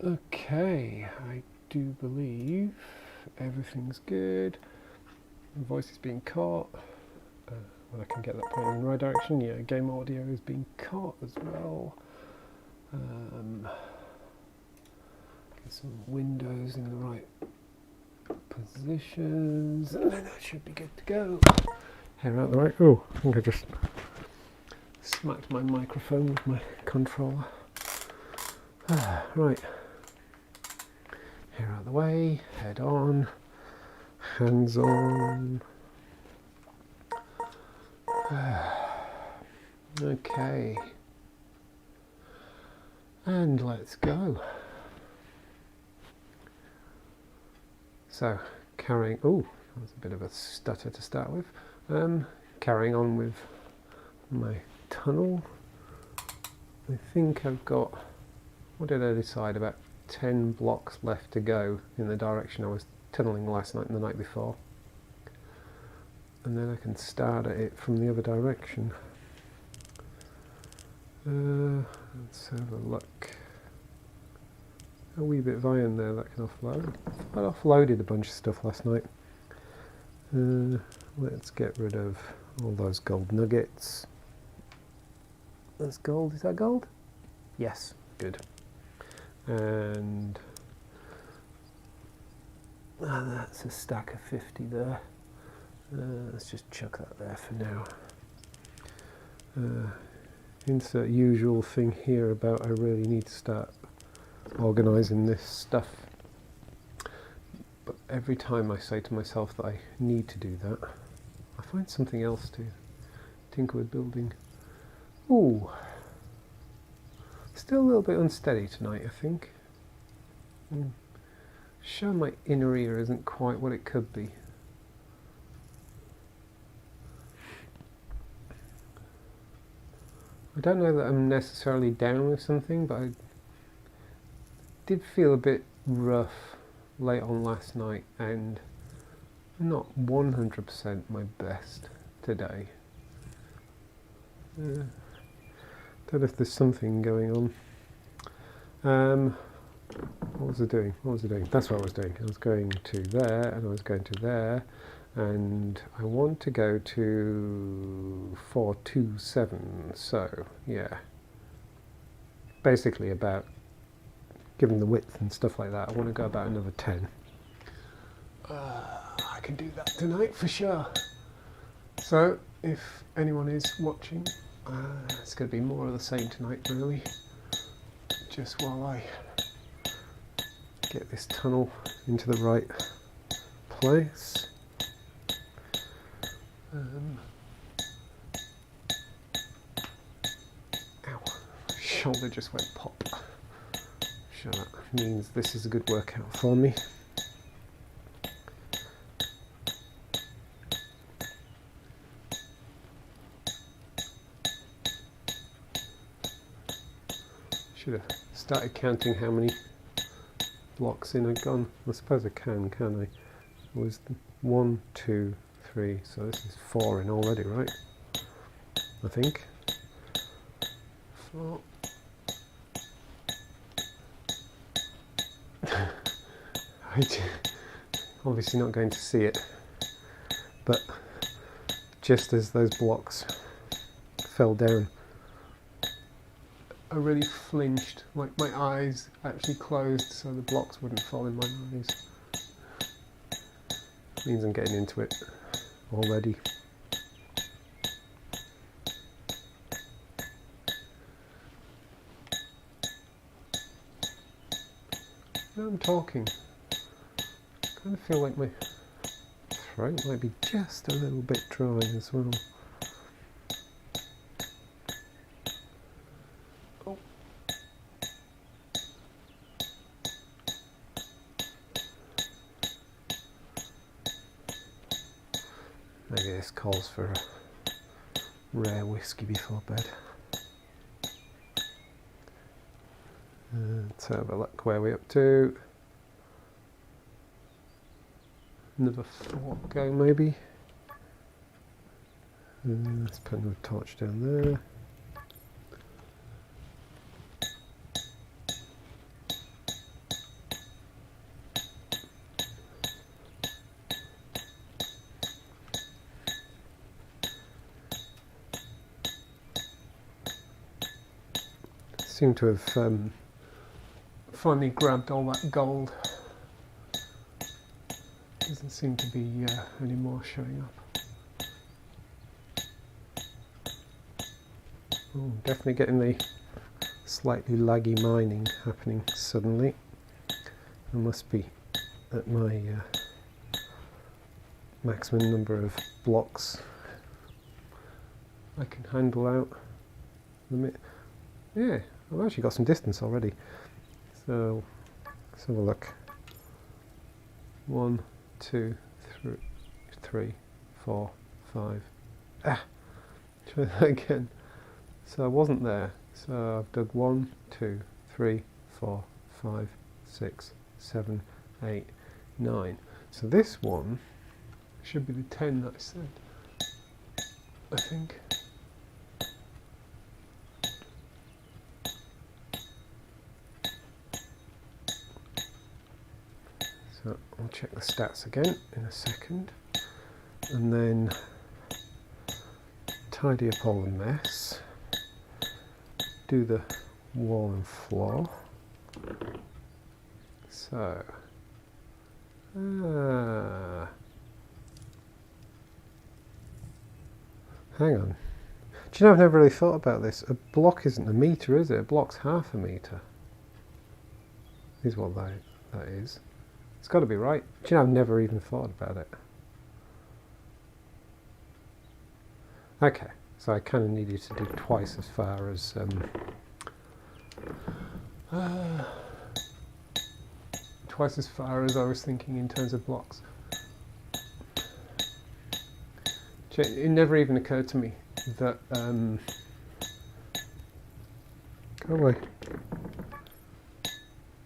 Okay, I do believe everything's good. The voice is being caught. When I can get that pointing in the right direction. Yeah, game audio is being caught as well. Get some windows in the right positions, and then that should be good to go. Hair out the way. Oh, I think I just smacked my microphone with my controller. Right. Hair out the way, head on, hands on. Okay. And let's go. So, carrying, oh, that was a bit of a stutter to start with. Carrying on with my tunnel. I think I've got, what did I decide, about 10 blocks left to go in the direction I was tunneling last night and the night before. And then I can start at it from the other direction. Let's have a look. A wee bit of iron there that can offload. I offloaded a bunch of stuff last night. Let's get rid of all those gold nuggets. That's gold. Is that gold? Yes. Good. And that's a stack of 50 there. Let's just chuck that there for now. Insert usual thing here about I really need to start organising this stuff. But every time I say to myself that I need to do that, I find something else to tinker with building. Ooh. Still a little bit unsteady tonight, I think. Sure, my inner ear isn't quite what it could be. I don't know that I'm necessarily down with something, but I did feel a bit rough late on last night and not 100% my best today. Don't know if there's something going on. What was I doing? That's what I was doing. I was going to there, and I was going to there, and I want to go to 427. So yeah, basically about, given the width and stuff like that, I want to go about another 10. I can do that tonight for sure. So if anyone is watching, it's going to be more of the same tonight really, just while I get this tunnel into the right place. Ow, shoulder just went pop. Sure, that means this is a good workout for me. Should have started counting how many blocks in I'd gone. I suppose I can I? It was 1, 2, 3, so this is 4 in already, right? I think. 4. Obviously not going to see it, but just as those blocks fell down, I really flinched, like my eyes actually closed so the blocks wouldn't fall in my eyes. Means I'm getting into it already. Now I'm talking, I kind of feel like my throat might be just a little bit dry as well. Oh. Maybe this calls for a rare whiskey before bed. Let's have a look where we're up to. Another 4 go maybe. Let's put another torch down there. seem to have finally grabbed all that gold. Doesn't seem to be any more showing up. Oh, definitely getting the slightly laggy mining happening suddenly. I must be at my maximum number of blocks I can handle out. Yeah, I've actually got some distance already. So let's have a look. 1, 2, 3, 4, 5. Ah! Try that again. So I wasn't there. So I've dug 1, 2, 3, 4, 5, 6, 7, 8, 9. So this one should be the 10 that I said, I think. So I'll check the stats again in a second, and then tidy up all the mess, do the wall and floor. So, hang on. Do you know, I've never really thought about this. A block isn't a metre, is it? A block's half a metre. Is what that is. It's got to be right. Do you know, I've never even thought about it. Okay, so I kind of needed to do twice as far as twice as far as I was thinking in terms of blocks. It never even occurred to me that go away.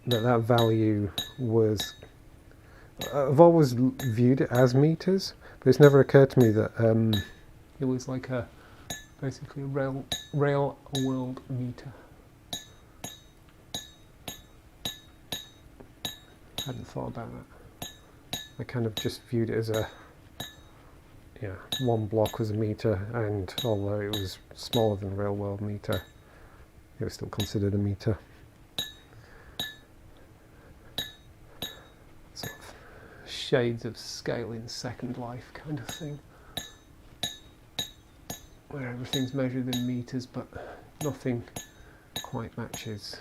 That value was. I've always viewed it as meters, but it's never occurred to me that it was like basically a real world meter. I hadn't thought about that. I kind of just viewed it as one block was a meter, and although it was smaller than a real world meter, it was still considered a meter. Sort of shades of scale in Second Life kind of thing, where everything's measured in meters, but nothing quite matches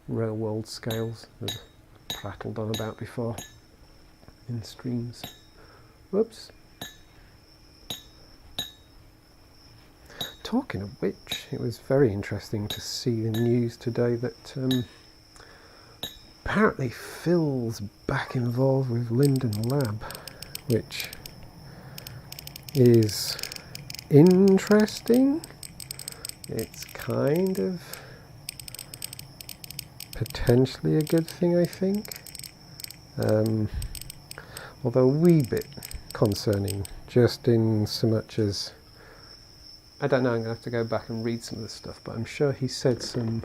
real world scales, as prattled on about before in streams. Whoops. Talking of which, it was very interesting to see the news today that apparently Phil's back involved with Linden Lab, which is interesting. It's kind of potentially a good thing, I think, although a wee bit concerning, just in so much as, I don't know, I'm going to have to go back and read some of the stuff, but I'm sure he said some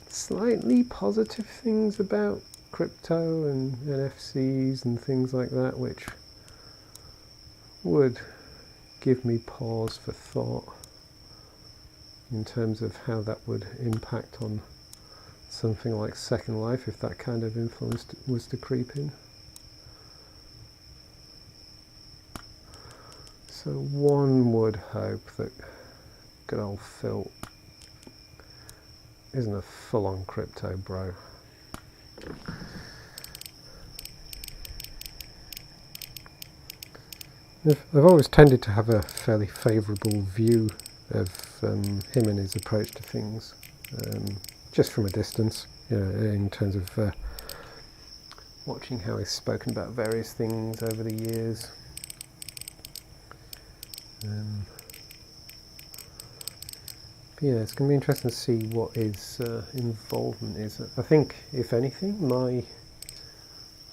slightly positive things about crypto and NFCs and things like that, which would give me pause for thought in terms of how that would impact on something like Second Life if that kind of influence was to creep in. So one would hope that good old Phil isn't a full-on crypto bro. I've always tended to have a fairly favourable view of him and his approach to things, just from a distance, in terms of watching how he's spoken about various things over the years. Yeah, it's going to be interesting to see what his involvement is. I think, if anything, my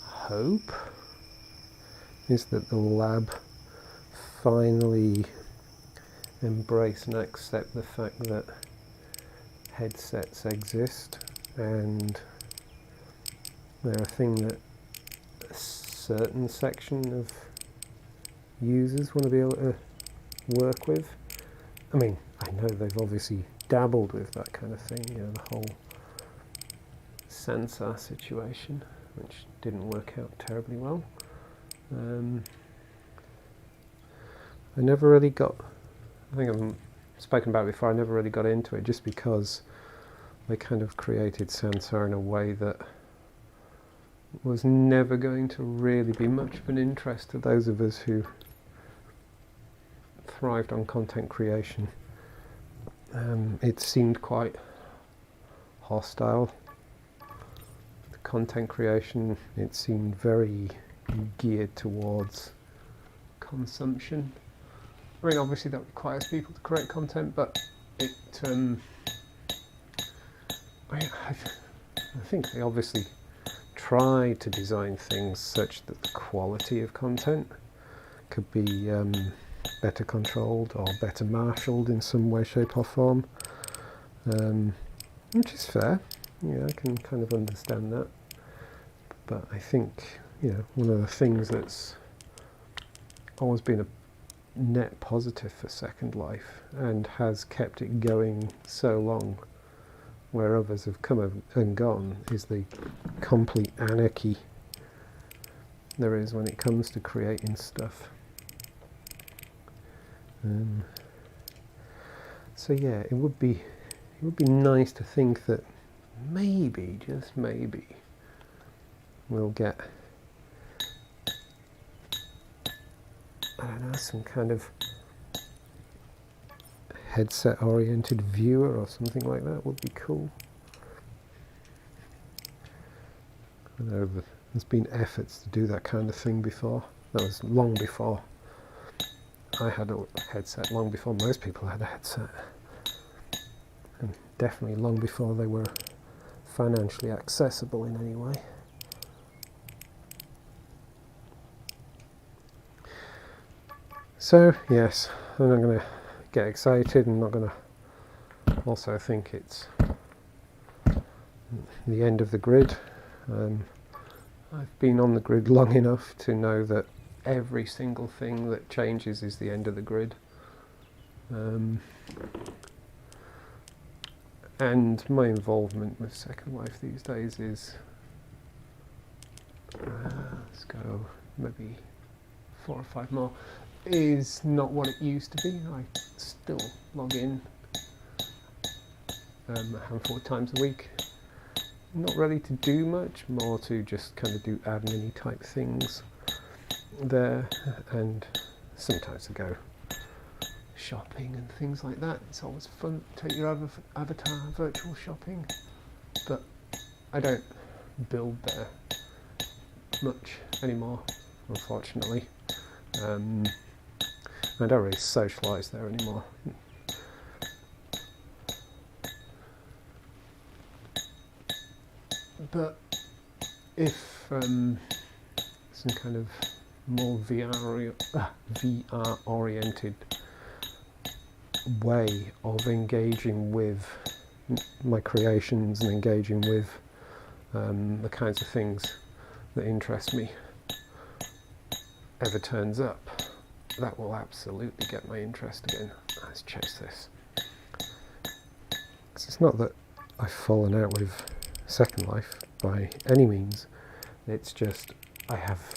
hope is that the lab finally embrace and accept the fact that headsets exist, and they're a thing that a certain section of users want to be able to work with. I mean, I know they've obviously dabbled with that kind of thing, you know, the whole sensor situation, which didn't work out terribly well. I never really got, I think I've spoken about it before, I never really got into it just because they kind of created sensor in a way that was never going to really be much of an interest to those of us who thrived on content creation. It seemed quite hostile. The content creation, it seemed very geared towards consumption. I mean, obviously that requires people to create content, but it, I think they obviously try to design things such that the quality of content could be better controlled or better marshalled in some way, shape or form, which is fair. Yeah, I can kind of understand that. But I think, you know, one of the things that's always been a net positive for Second Life and has kept it going so long, where others have come and gone, is the complete anarchy there is when it comes to creating stuff. So yeah, it would be nice to think that maybe, just maybe, we'll get, I don't know, some kind of headset oriented viewer or something like that would be cool. I know there's been efforts to do that kind of thing before. That was long before I had a headset, long before most people had a headset, and definitely long before they were financially accessible in any way. So yes, I'm not going to get excited. I'm not going to also think it's the end of the grid. I've been on the grid long enough to know that every single thing that changes is the end of the grid. And my involvement with Second Life these days is, let's go maybe 4 or 5 more, is not what it used to be. I still log in a handful of times a week. Not really to do much, more to just kind of do admin-y type things there, and sometimes to go shopping and things like that. It's always fun to take your avatar virtual shopping, but I don't build there much anymore, unfortunately. I don't really socialise there anymore. But if some kind of more VR oriented way of engaging with my creations and engaging with the kinds of things that interest me ever turns up, that will absolutely get my interest again. Let's chase this. 'Cause it's not that I've fallen out with Second Life by any means, it's just I have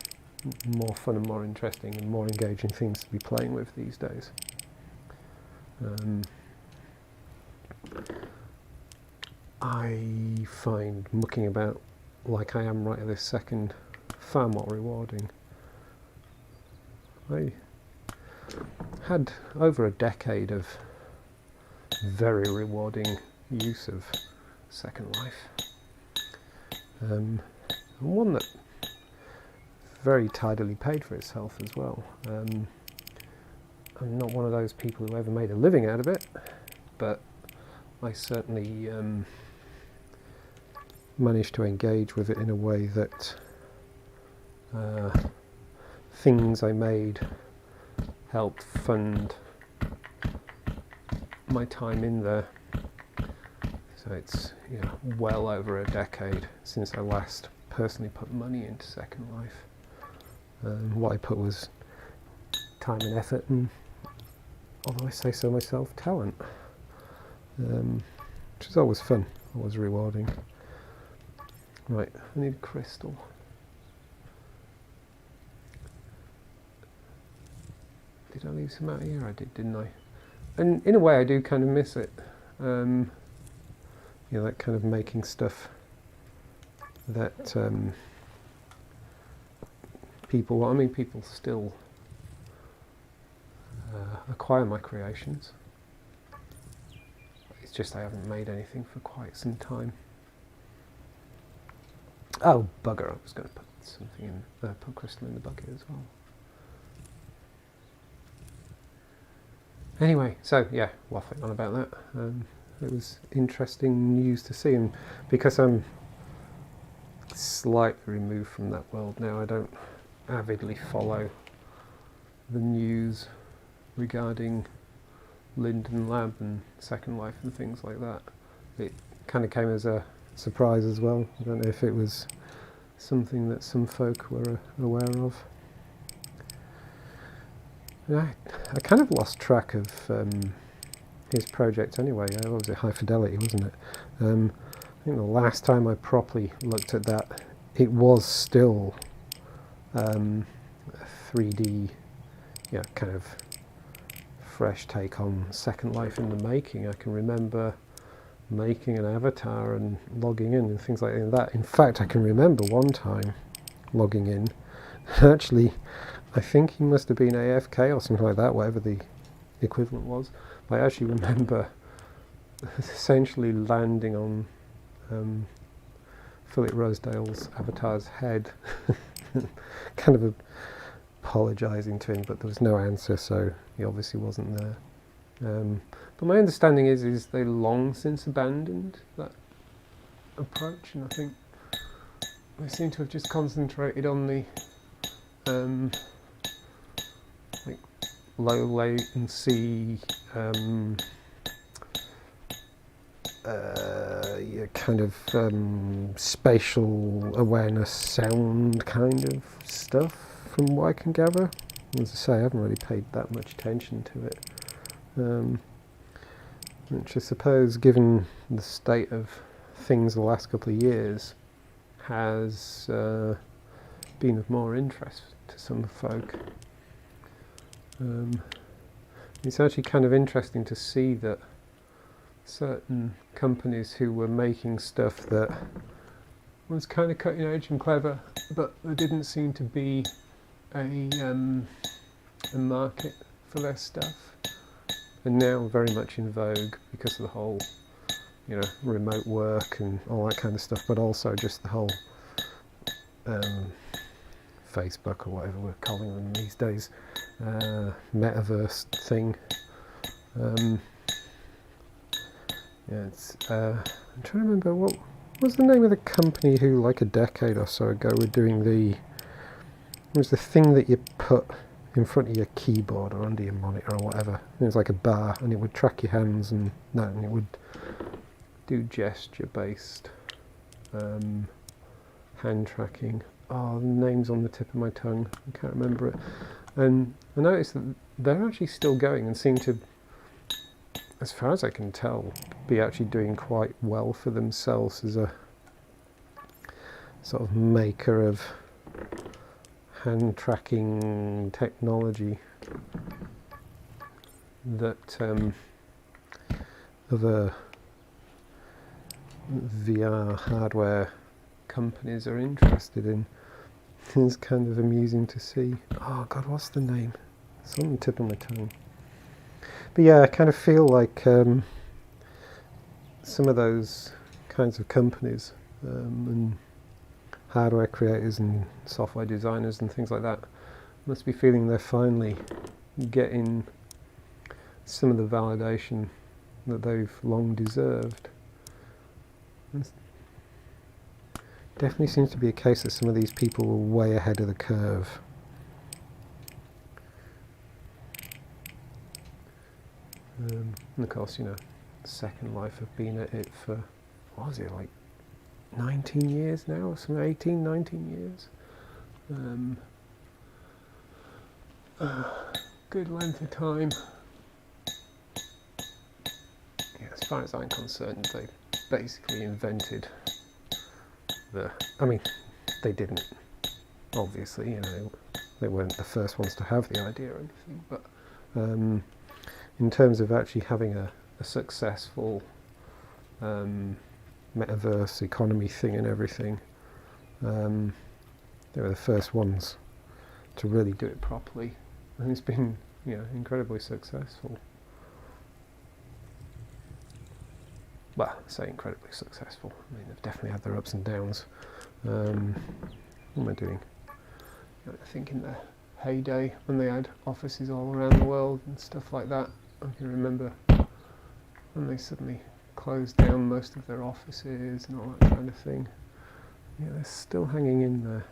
more fun and more interesting and more engaging things to be playing with these days. I find mucking about like I am right at this second far more rewarding. I had over a decade of very rewarding use of Second Life. And one that very tidily paid for itself as well. I'm not one of those people who ever made a living out of it, but I certainly managed to engage with it in a way that things I made helped fund my time in there. So it's, you know, well over a decade since I last personally put money into Second Life. What I put was time and effort and, although I say so myself, talent. which is always fun, always rewarding. Right, I need a crystal. Did I leave some out here? I did, didn't I? And in a way I do kind of miss it. You know, that kind of making stuff that people still acquire my creations. It's just I haven't made anything for quite some time. Oh, bugger, I was going to put something in, put crystal in the bucket as well. Anyway, so yeah, waffling on about that. It was interesting news to see, and because I'm slightly removed from that world now, I don't avidly follow the news regarding Linden Lab and Second Life and things like that. It kind of came as a surprise as well. I don't know if it was something that some folk were aware of. I kind of lost track of his project anyway. What was it? High Fidelity, wasn't it? I think the last time I properly looked at that, it was still a 3D, yeah, kind of fresh take on Second Life in the making. I can remember making an avatar and logging in and things like that. In fact, I can remember one time logging in. Actually, I think he must have been AFK or something like that, whatever the equivalent was. I actually remember essentially landing on Philip Rosedale's avatar's head, kind of apologising to him, but there was no answer, so he obviously wasn't there. But my understanding is they long since abandoned that approach, and I think they seem to have just concentrated on the like low latency, kind of spatial awareness sound kind of stuff, from what I can gather. As I say, I haven't really paid that much attention to it, which I suppose, given the state of things the last couple of years, has been of more interest to some folk. It's actually kind of interesting to see that certain companies who were making stuff that was kind of cutting edge and clever, but there didn't seem to be a market for their stuff, and now very much in vogue because of the whole, you know, remote work and all that kind of stuff, but also just the whole Facebook, or whatever we're calling them these days, metaverse thing. Yeah, it's, I'm trying to remember what was the name of the company who, like a decade or so ago, were doing it was the thing that you put in front of your keyboard or under your monitor or whatever. It was like a bar, and it would track your hands, and it would do gesture-based hand tracking. Oh, the name's on the tip of my tongue. I can't remember it. And I noticed that they're actually still going and seem to, as far as I can tell, be actually doing quite well for themselves as a sort of maker of hand tracking technology that other VR hardware companies are interested in. It's kind of amusing to see. Oh God, what's the name? It's on the tip of my tongue. But yeah, I kind of feel like some of those kinds of companies and hardware creators and software designers and things like that must be feeling they're finally getting some of the validation that they've long deserved. Definitely seems to be a case that some of these people were way ahead of the curve. And of course, you know, Second Life have been at it for, what was it, like 19 years now, or something, 18, 19 years. Good length of time. Yeah, as far as I'm concerned, they basically invented I mean, they didn't, obviously, you know, they weren't the first ones to have the idea or anything, but in terms of actually having a successful metaverse economy thing and everything, they were the first ones to really do it properly, and it's been, you know, incredibly successful. Well, I say incredibly successful. I mean, they've definitely had their ups and downs. What am I doing? I think in the heyday when they had offices all around the world and stuff like that, I can remember when they suddenly closed down most of their offices and all that kind of thing. Yeah, they're still hanging in there.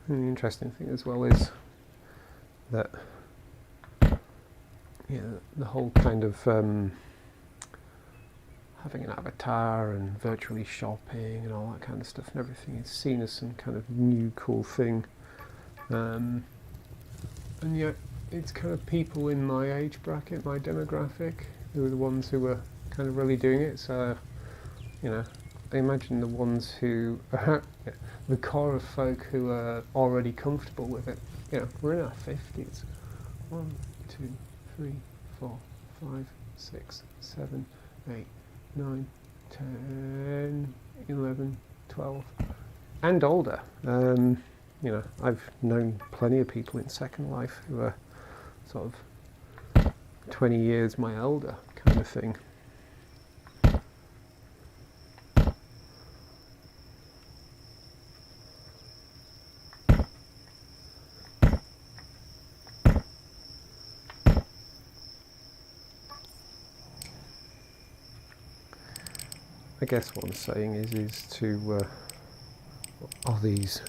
And the interesting thing as well is that, you know, the whole kind of having an avatar and virtually shopping and all that kind of stuff and everything is seen as some kind of new cool thing, and yet it's kind of people in my age bracket, my demographic, who are the ones who were kind of really doing it. So, you know, I imagine the ones who are the core of folk who are already comfortable with it. You know, we're in our 50s. 1, 2, 3, 4, 5, 6, 7, 8, 9, 10, 11, 12, and older. You know, I've known plenty of people in Second Life who are sort of 20 years my elder kind of thing. I guess what I'm saying is to all these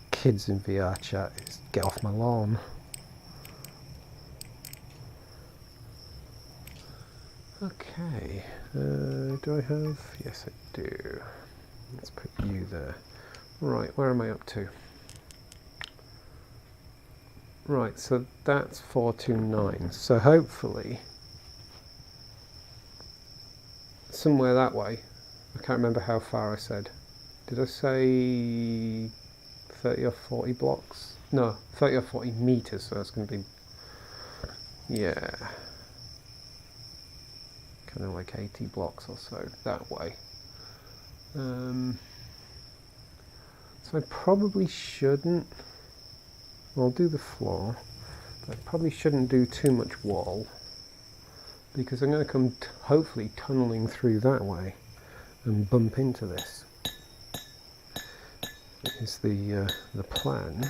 kids in VR chat is get off my lawn. Okay, do I have? Yes, I do. Let's put you there. Right, where am I up to? Right, so that's 429. So hopefully, somewhere that way. I can't remember how far I said. Did I say 30 or 40 blocks? No, 30 or 40 meters, so that's going to be, yeah, kind of like 80 blocks or so that way. So I probably shouldn't, I'll do the floor, but I probably shouldn't do too much wall, because I'm going to come hopefully tunneling through that way and bump into this. Is the plan.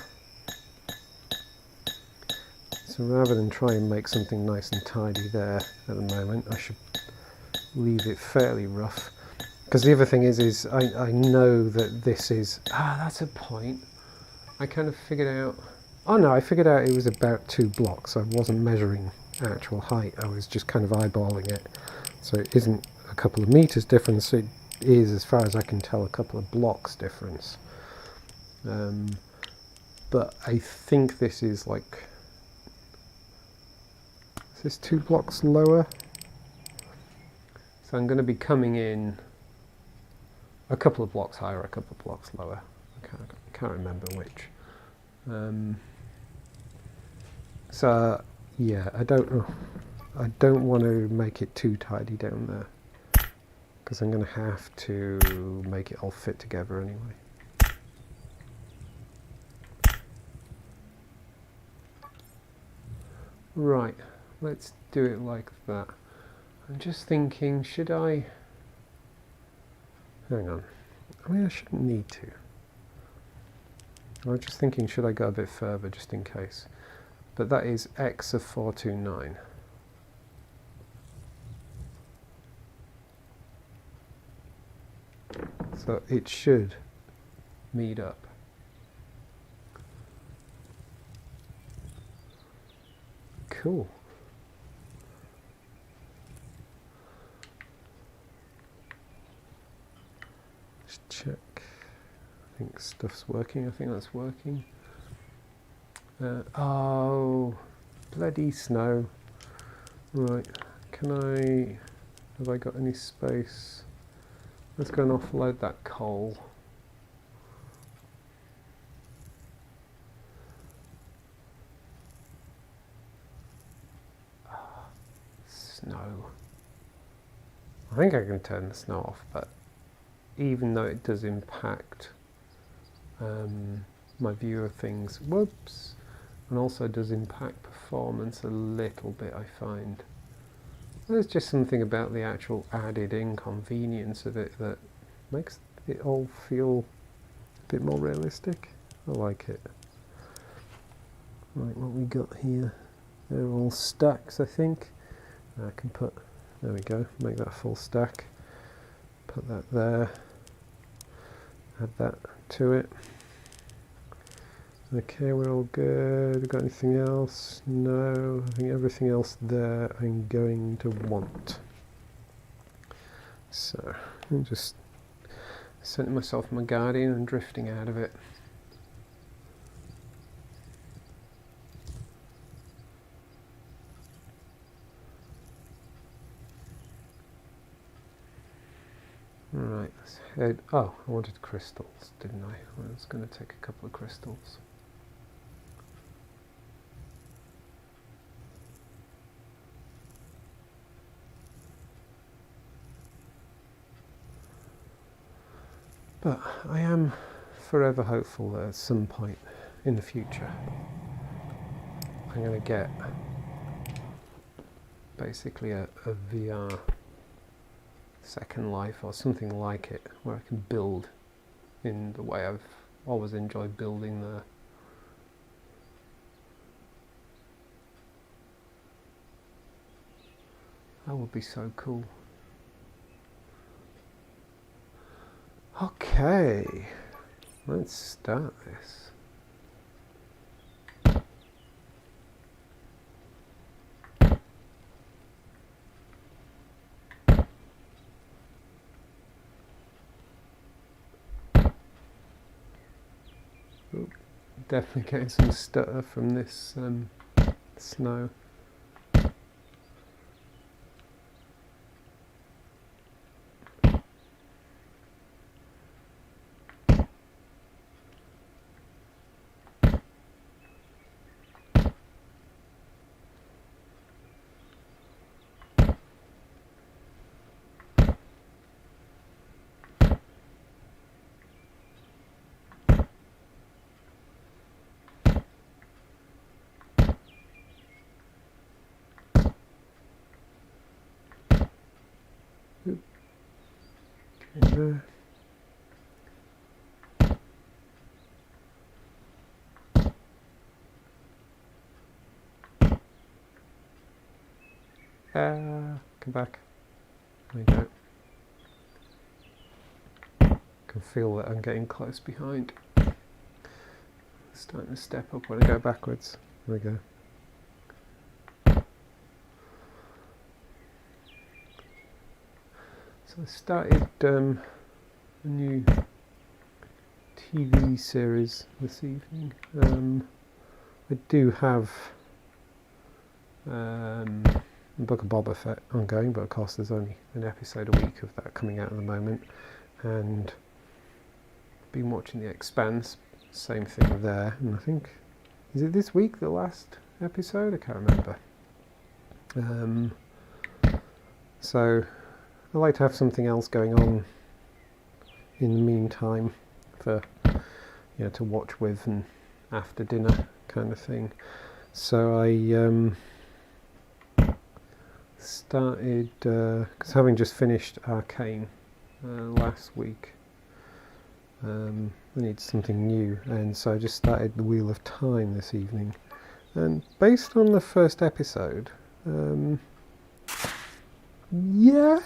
So rather than try and make something nice and tidy there at the moment, I should leave it fairly rough. Because the other thing is I know that this is, that's a point. I kind of figured out, I figured out it was about 2 blocks. I wasn't measuring actual height, I was just kind of eyeballing it. So it isn't a couple of meters difference, it is, as far as I can tell, a couple of blocks difference. But I think this is like, is this 2 blocks lower? So I'm going to be coming in a couple of blocks higher, a couple of blocks lower. I can't remember which. So yeah, I don't want to make it too tidy down there, because I'm going to have to make it all fit together anyway. Right, let's do it like that. I'm just thinking, should I... Hang on. I mean, I shouldn't need to. I was just thinking, should I go a bit further just in case? But that is x of 429. So it should meet up. Cool. Just check. I think stuff's working. I think that's working. Oh, bloody snow. Right, have I got any space? Let's go and offload that coal. Snow. I think I can turn the snow off, but even though it does impact my view of things, whoops, and also does impact performance a little bit, I find. There's just something about the actual added inconvenience of it that makes it all feel a bit more realistic. I like it. Right, what we got here? They're all stacks, I think. I can put, there we go, make that a full stack. Put that there. Add that to it. Okay, we're all good. Got anything else? No, I think everything else there I'm going to want. So, I'm just setting myself my guardian and drifting out of it. Right, let's head. Oh, I wanted crystals, didn't I? I was going to take a couple of crystals. But I am forever hopeful that at some point in the future I'm going to get basically a VR Second Life or something like it, where I can build in the way I've always enjoyed building there. That would be so cool. Okay, let's start this. Ooh, definitely getting some stutter from this snow. There. Come back. There you go. Can feel that I'm getting close behind. Starting to step up when I go backwards. There we go. So I started a new TV series this evening. I do have Book of Boba Fett ongoing, but of course there's only an episode a week of that coming out at the moment, and been watching The Expanse, same thing there, and I think, is it this week the last episode? I can't remember. So I like to have something else going on in the meantime for, you know, to watch with and after dinner kind of thing. So I started, because having just finished Arcane last week, I need something new, and so I just started The Wheel of Time this evening, and based on the first episode, yeah,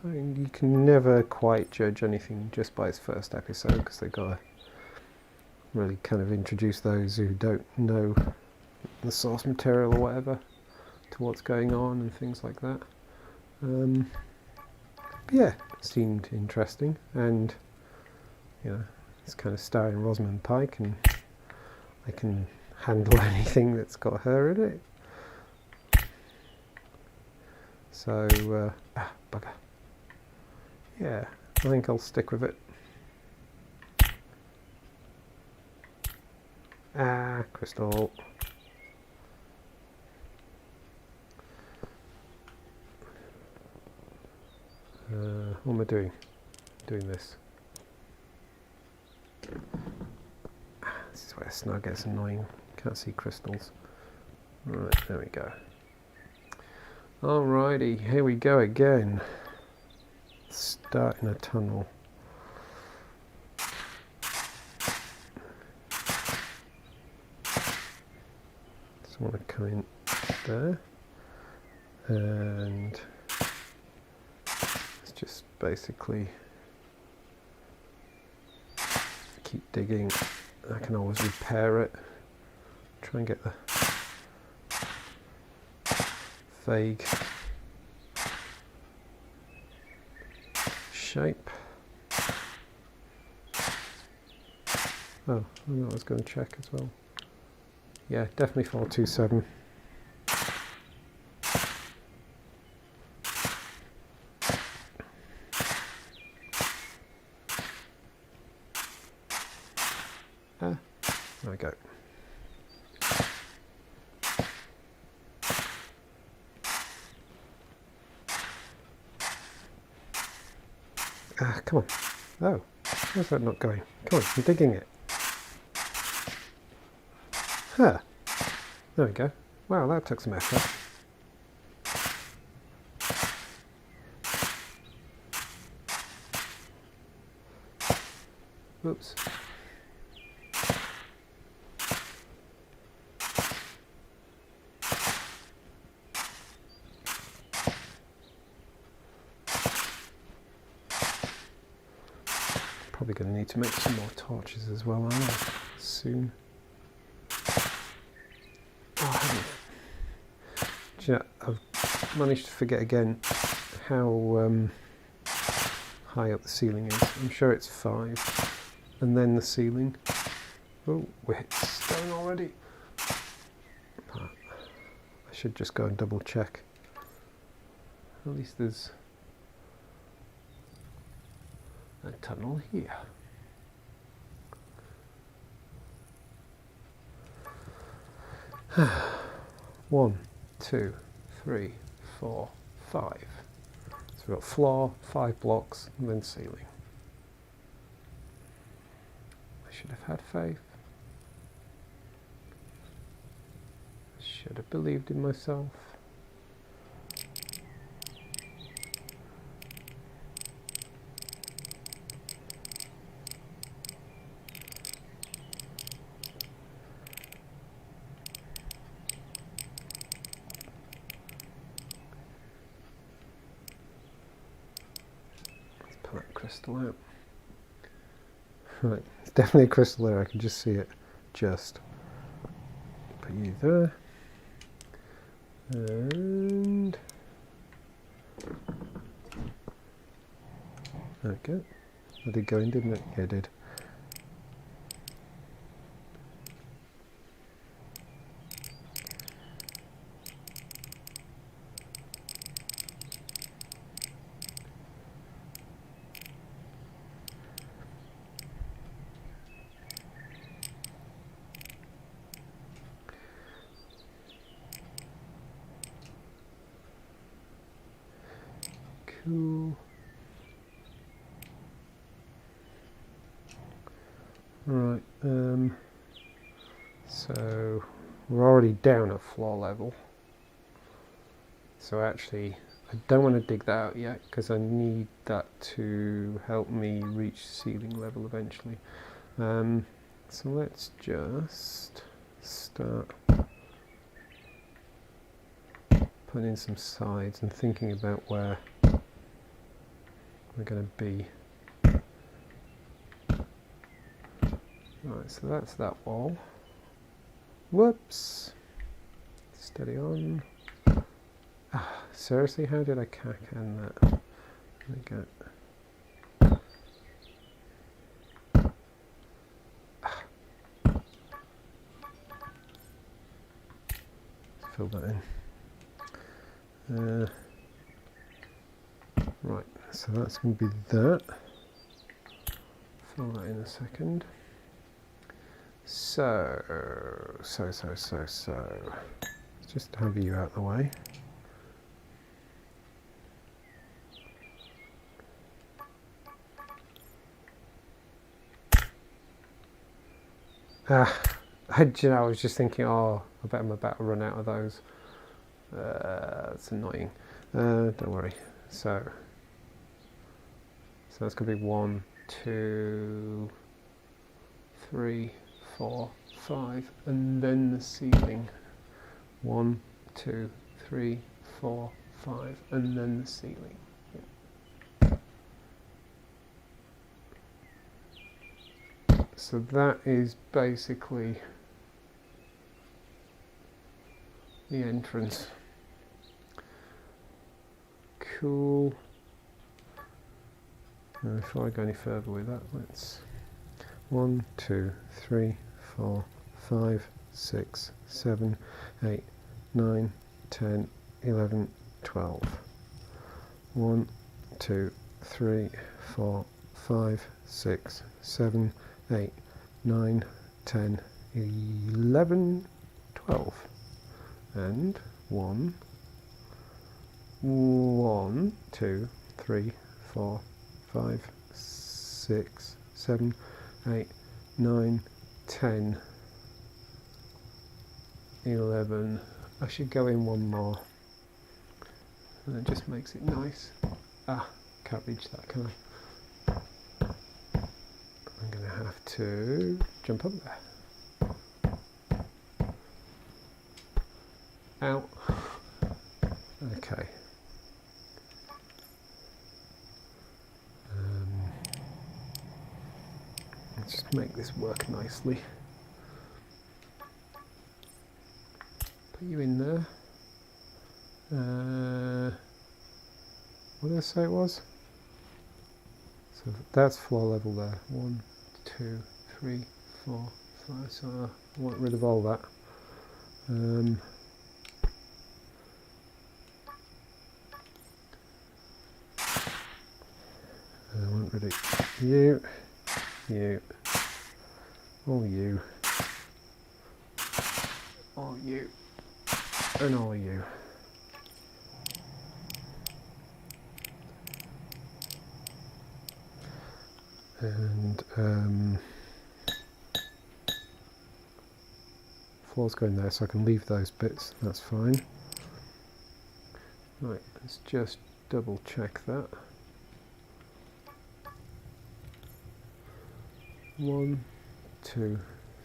mean, you can never quite judge anything just by its first episode, because they've got to really kind of introduce those who don't know the source material or whatever to what's going on and things like that. Yeah, it seemed interesting, and you know, it's kind of starring Rosamund Pike, and I can handle anything that's got her in it. So, bugger. Yeah, I think I'll stick with it. Ah, crystal. What am I doing? Doing this. This is where snug gets annoying. Can't see crystals. Right, there we go. Alrighty, here we go again. Starting a tunnel. Just want to come in there, and it's just basically keep digging. I can always repair it. Try and get the vague shape. Oh, I know I was going to check as well. Yeah, definitely 427. There we go. Come on. Oh, where's that not going? Come on, I'm digging it. Huh. There we go. Wow, that took some effort. Oops. Probably going to need to make some more torches as well, aren't I? Soon. Oh, do you know, I've managed to forget again how high up the ceiling is. I'm sure it's 5, and then the ceiling. Oh, we're hit stone already. I should just go and double check. At least there's a tunnel here. One, 2, 3, 4, 5. So we've got floor, 5 blocks, and then ceiling. I should have had faith. I should have believed in myself. Pull that crystal out. Right, it's definitely a crystal there, I can just see it. Just put you there. And there we go. That did go in, didn't it? Yeah, it did. Cool. Right, so we're already down at floor level. So actually, I don't want to dig that out yet because I need that to help me reach ceiling level eventually. So let's just start putting in some sides and thinking about where we're going to be. Right, so that's that wall. Whoops. Steady on. Ah, seriously, how did I cack-in that? There we go. Fill that in. Right, so that's going to be that. Fill that in a second. So, let's just have you out of the way. I was just thinking, oh, I bet I'm about to run out of those. That's annoying. Don't worry. So that's going to be 1, 2, 3, 4, 5, and then the ceiling. 1, 2, 3, 4, 5, and then the ceiling. So that is basically the entrance. Cool. Now, before I go any further with that, let's 1, 2, 3, 4, 5, 6, 7, 8, 9, 10, 11, 12. 1, 2, 3, 4, 5, 6, 7, 8, 9, 10, 11, 12. And 1, 2, 3, 4, 5, 6, 7, 8, 9, 10, 11. I should go in one more. And it just makes it nice. Can't reach that, can I? I'm going to have to jump up there. Ow. Okay. Let's just make this work nicely. Put you in there. What did I say it was? So that's floor level there. 1, 2, 3, 4, 5. So I want rid of all that. I want rid of you, all you, all you, and all you. And floor's going there, so I can leave those bits, that's fine. Right, let's just double check that. 1, 2,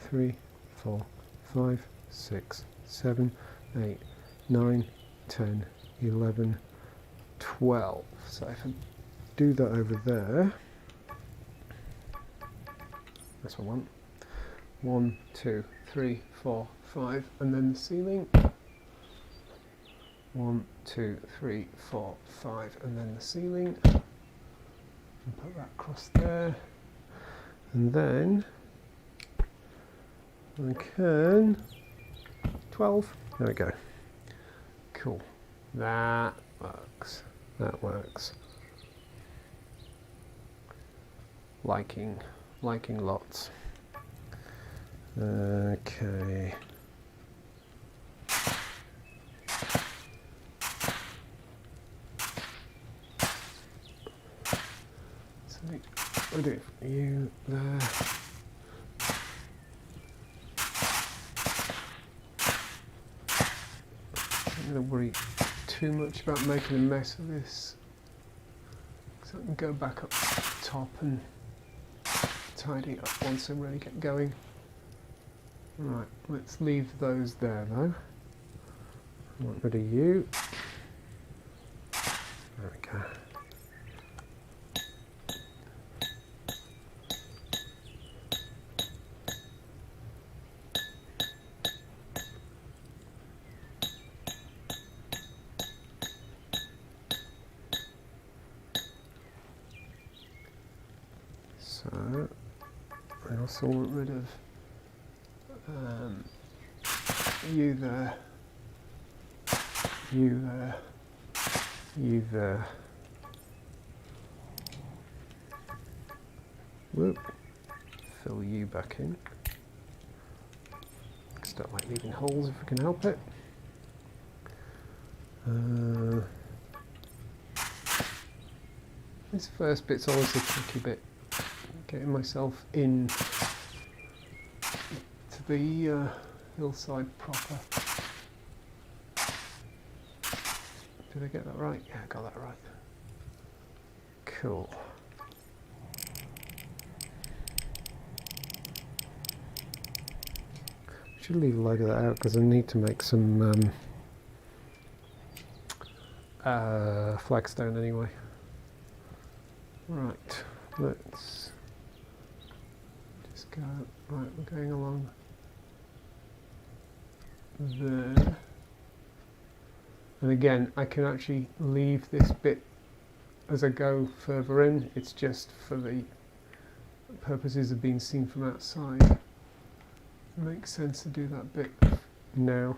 3, 4, 5, 6, 7, 8, 9, 10, 11, 12. So if I do that over there, that's what I want. 1, 2, 3, 4, 5, and then the ceiling. 1, 2, 3, 4, 5, and then the ceiling. And put that across there. And then I can 12. There we go. Cool. That works. That works. Liking lots. Okay. So we'll do it for you there. I'm not going to worry too much about making a mess of this, so I can go back up top and tidy up once I really get going. Right, let's leave those there though. I want rid of you. There we go. also want rid of you there, you there, you there. Whoop. Fill you back in. Don't like leaving holes if we can help it. This first bit's always a tricky bit, getting myself in to the hillside proper. Did I get that right? Yeah, I got that right. Cool. Should leave a load of that out because I need to make some flagstone anyway. Right, let's just go. Right, we're going along there. And again, I can actually leave this bit as I go further in. It's just for the purposes of being seen from outside. It makes sense to do that bit now.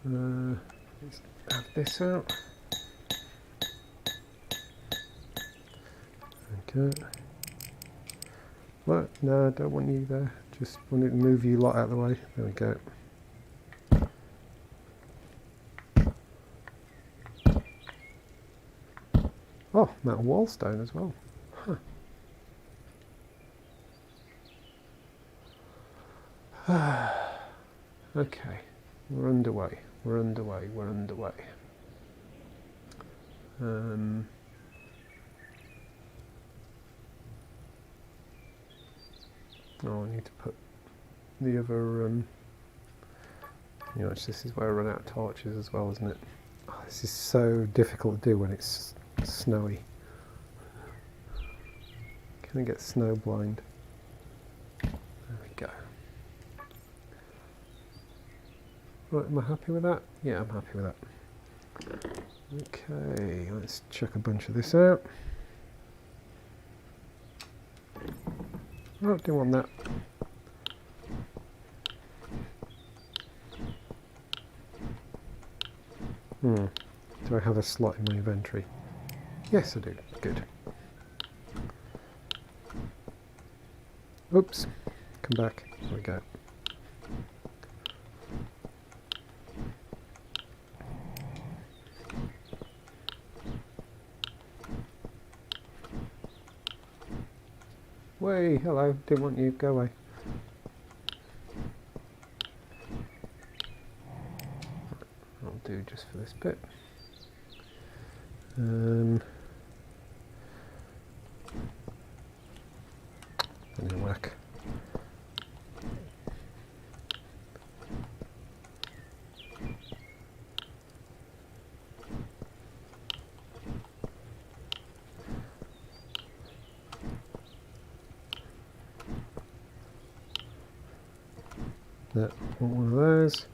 Let's have this out. Okay. What? No, I don't want you there. Just want to move you lot out of the way. There we go. Oh, metal wall stone as well. Huh. Okay, we're underway. We're underway. We're underway. Oh, I need to put the other. You know, this is where I run out of torches as well, isn't it? Oh, this is so difficult to do when it's snowy. Can I get snow blind? There we go. Right, am I happy with that? Yeah, I'm happy with that. Okay, let's chuck a bunch of this out. Oh, didn't want that. Do I have a slot in my inventory? Yes, I do. Good. Oops. Come back. There we go. Way, hello. Didn't want you. Go away. I'll do just for this bit. That didn't work. That, want one of those.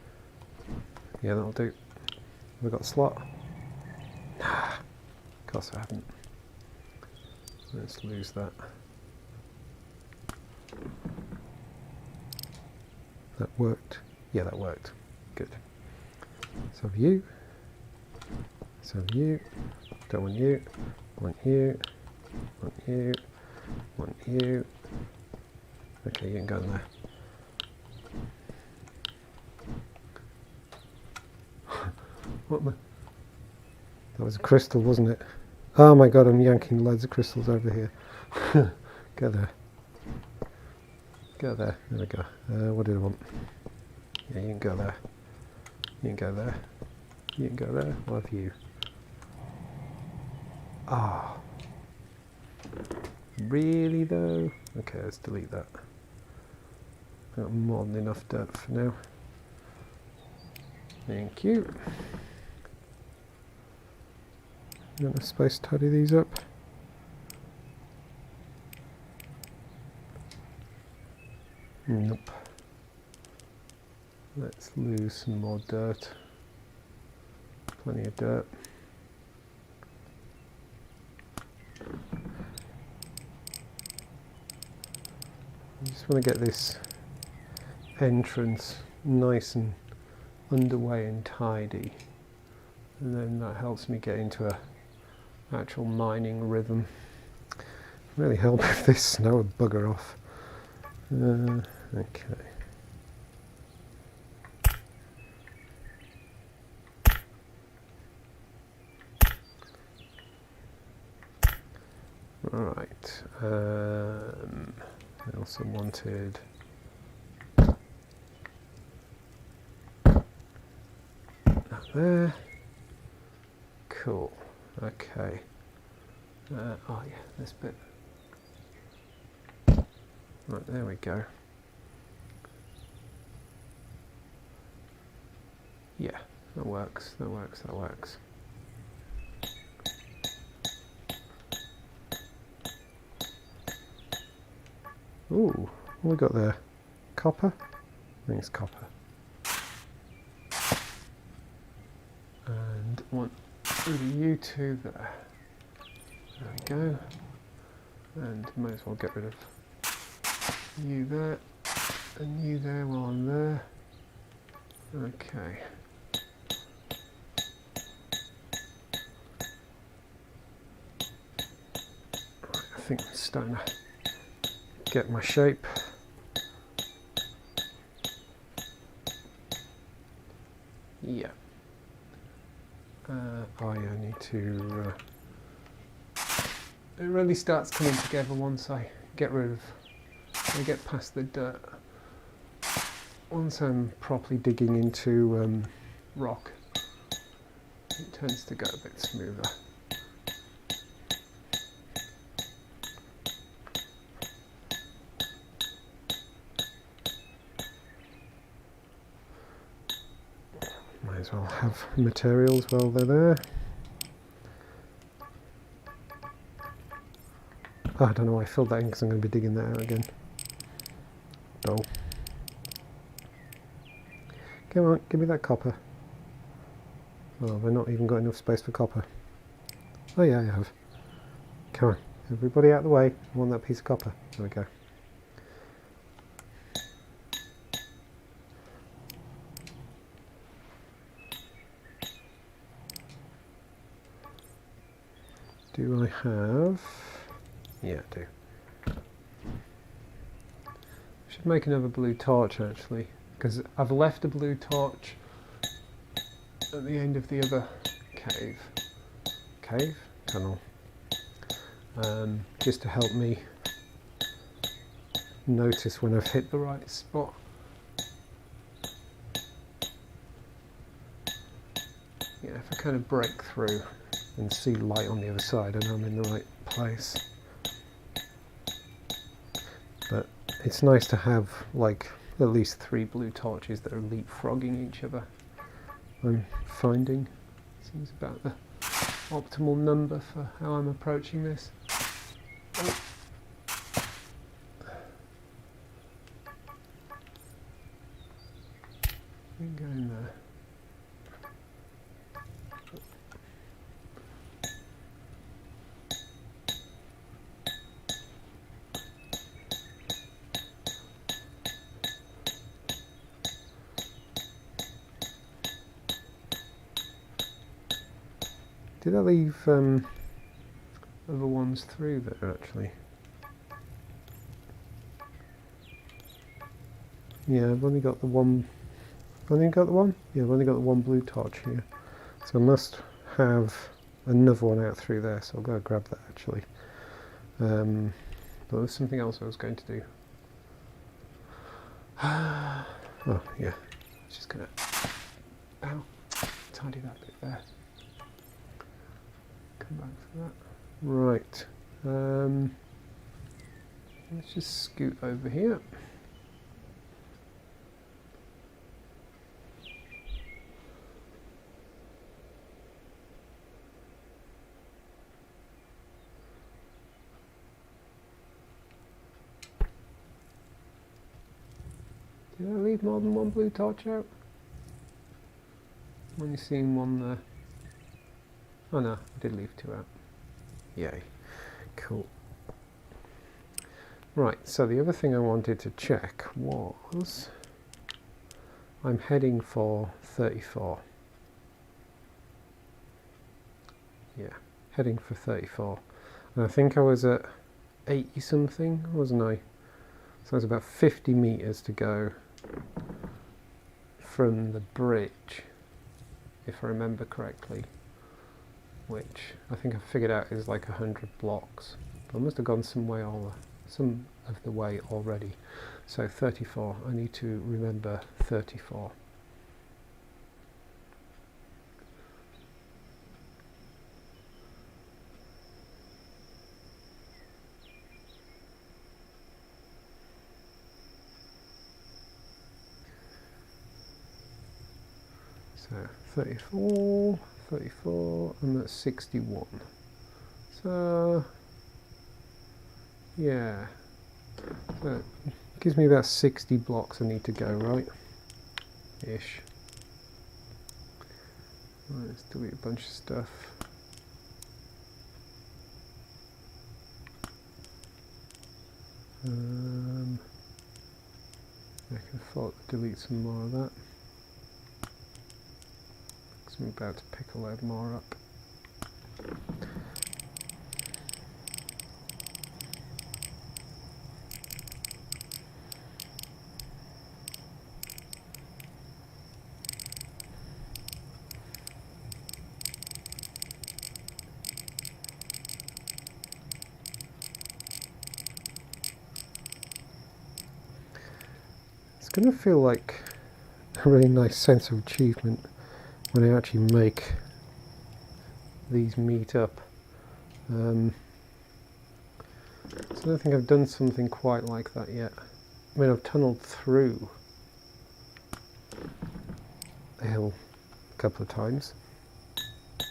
Yeah, that'll do. Have we got a slot? Nah, of course I haven't. Let's lose that. That worked. Yeah, that worked. Good. So have you. So have you. Don't want you. Want you. Want you. Want you. Okay, you can go in there. What am I? That was a crystal, wasn't it? Oh my god, I'm yanking loads of crystals over here. Go there. Go there. There we go. What did I want? Yeah, you can go there. You can go there. You can go there. What have you? Ah. Oh. Really though? Okay, let's delete that. Got more than enough dirt for now. Thank you. Got a space to tidy these up. Nope. Let's lose some more dirt. Plenty of dirt. just want to get this entrance nice and underway and tidy, and then that helps me get into a actual mining rhythm. Really help if this snow would bugger off. Okay. Right. I also wanted that there. Cool. Okay. Oh yeah, this bit. Right, there we go. Yeah, that works, that works, that works. Ooh, what we got there? Copper? I think it's copper. And one of you two there. There we go. And might as well get rid of you there and you there while I'm there. Okay. I think I'm starting to get my shape. Yeah. I need to. It really starts coming together once I get rid of. I get past the dirt. Once I'm properly digging into rock, it tends to go a bit smoother. Might as well have materials while they're there. Oh, I don't know why I filled that in because I'm going to be digging that out again. Dull. Come on, give me that copper. Oh, have I not even got enough space for copper? Oh yeah, I have. Come on, everybody out of the way. I want that piece of copper. There we go. Do I have... Yeah, I do. I should make another blue torch actually, because I've left a blue torch at the end of the other tunnel, just to help me notice when I've hit the right spot. Yeah, if I kind of break through and see light on the other side, I know I'm in the right place. But it's nice to have like at least 3 blue torches that are leapfrogging each other. I'm finding seems about the optimal number for how I'm approaching this. Oh. Go in there. Did I leave other ones through there actually? Yeah, I've only got the one. Only got the one? Yeah, I've only got the one blue torch here. So I must have another one out through there, so I'll go grab that actually. But there's something else I was going to do. Oh, yeah. Just gonna tidy that bit there. Come back for that. Right. Let's just scoot over here. Did I leave more than one blue torch out? I'm only seeing one there. Oh no, I did leave 2 out. Yay. Cool. Right, so the other thing I wanted to check was I'm heading for 34. Yeah, heading for 34. And I think I was at 80 something, wasn't I? So there's about 50 meters to go from the bridge, if I remember correctly, which I think I figured out is like 100 blocks. But I must have gone some of the way already. So 34, I need to remember 34. So 34, 34, and that's 61. So yeah, so it gives me about 60 blocks I need to go, right? Ish. Right, let's delete a bunch of stuff. I can delete some more of that. So I'm about to pick a load more up. It's going to feel like a really nice sense of achievement when I actually make these meet up. So I don't think I've done something quite like that yet. I mean, I've tunneled through the hill a couple of times.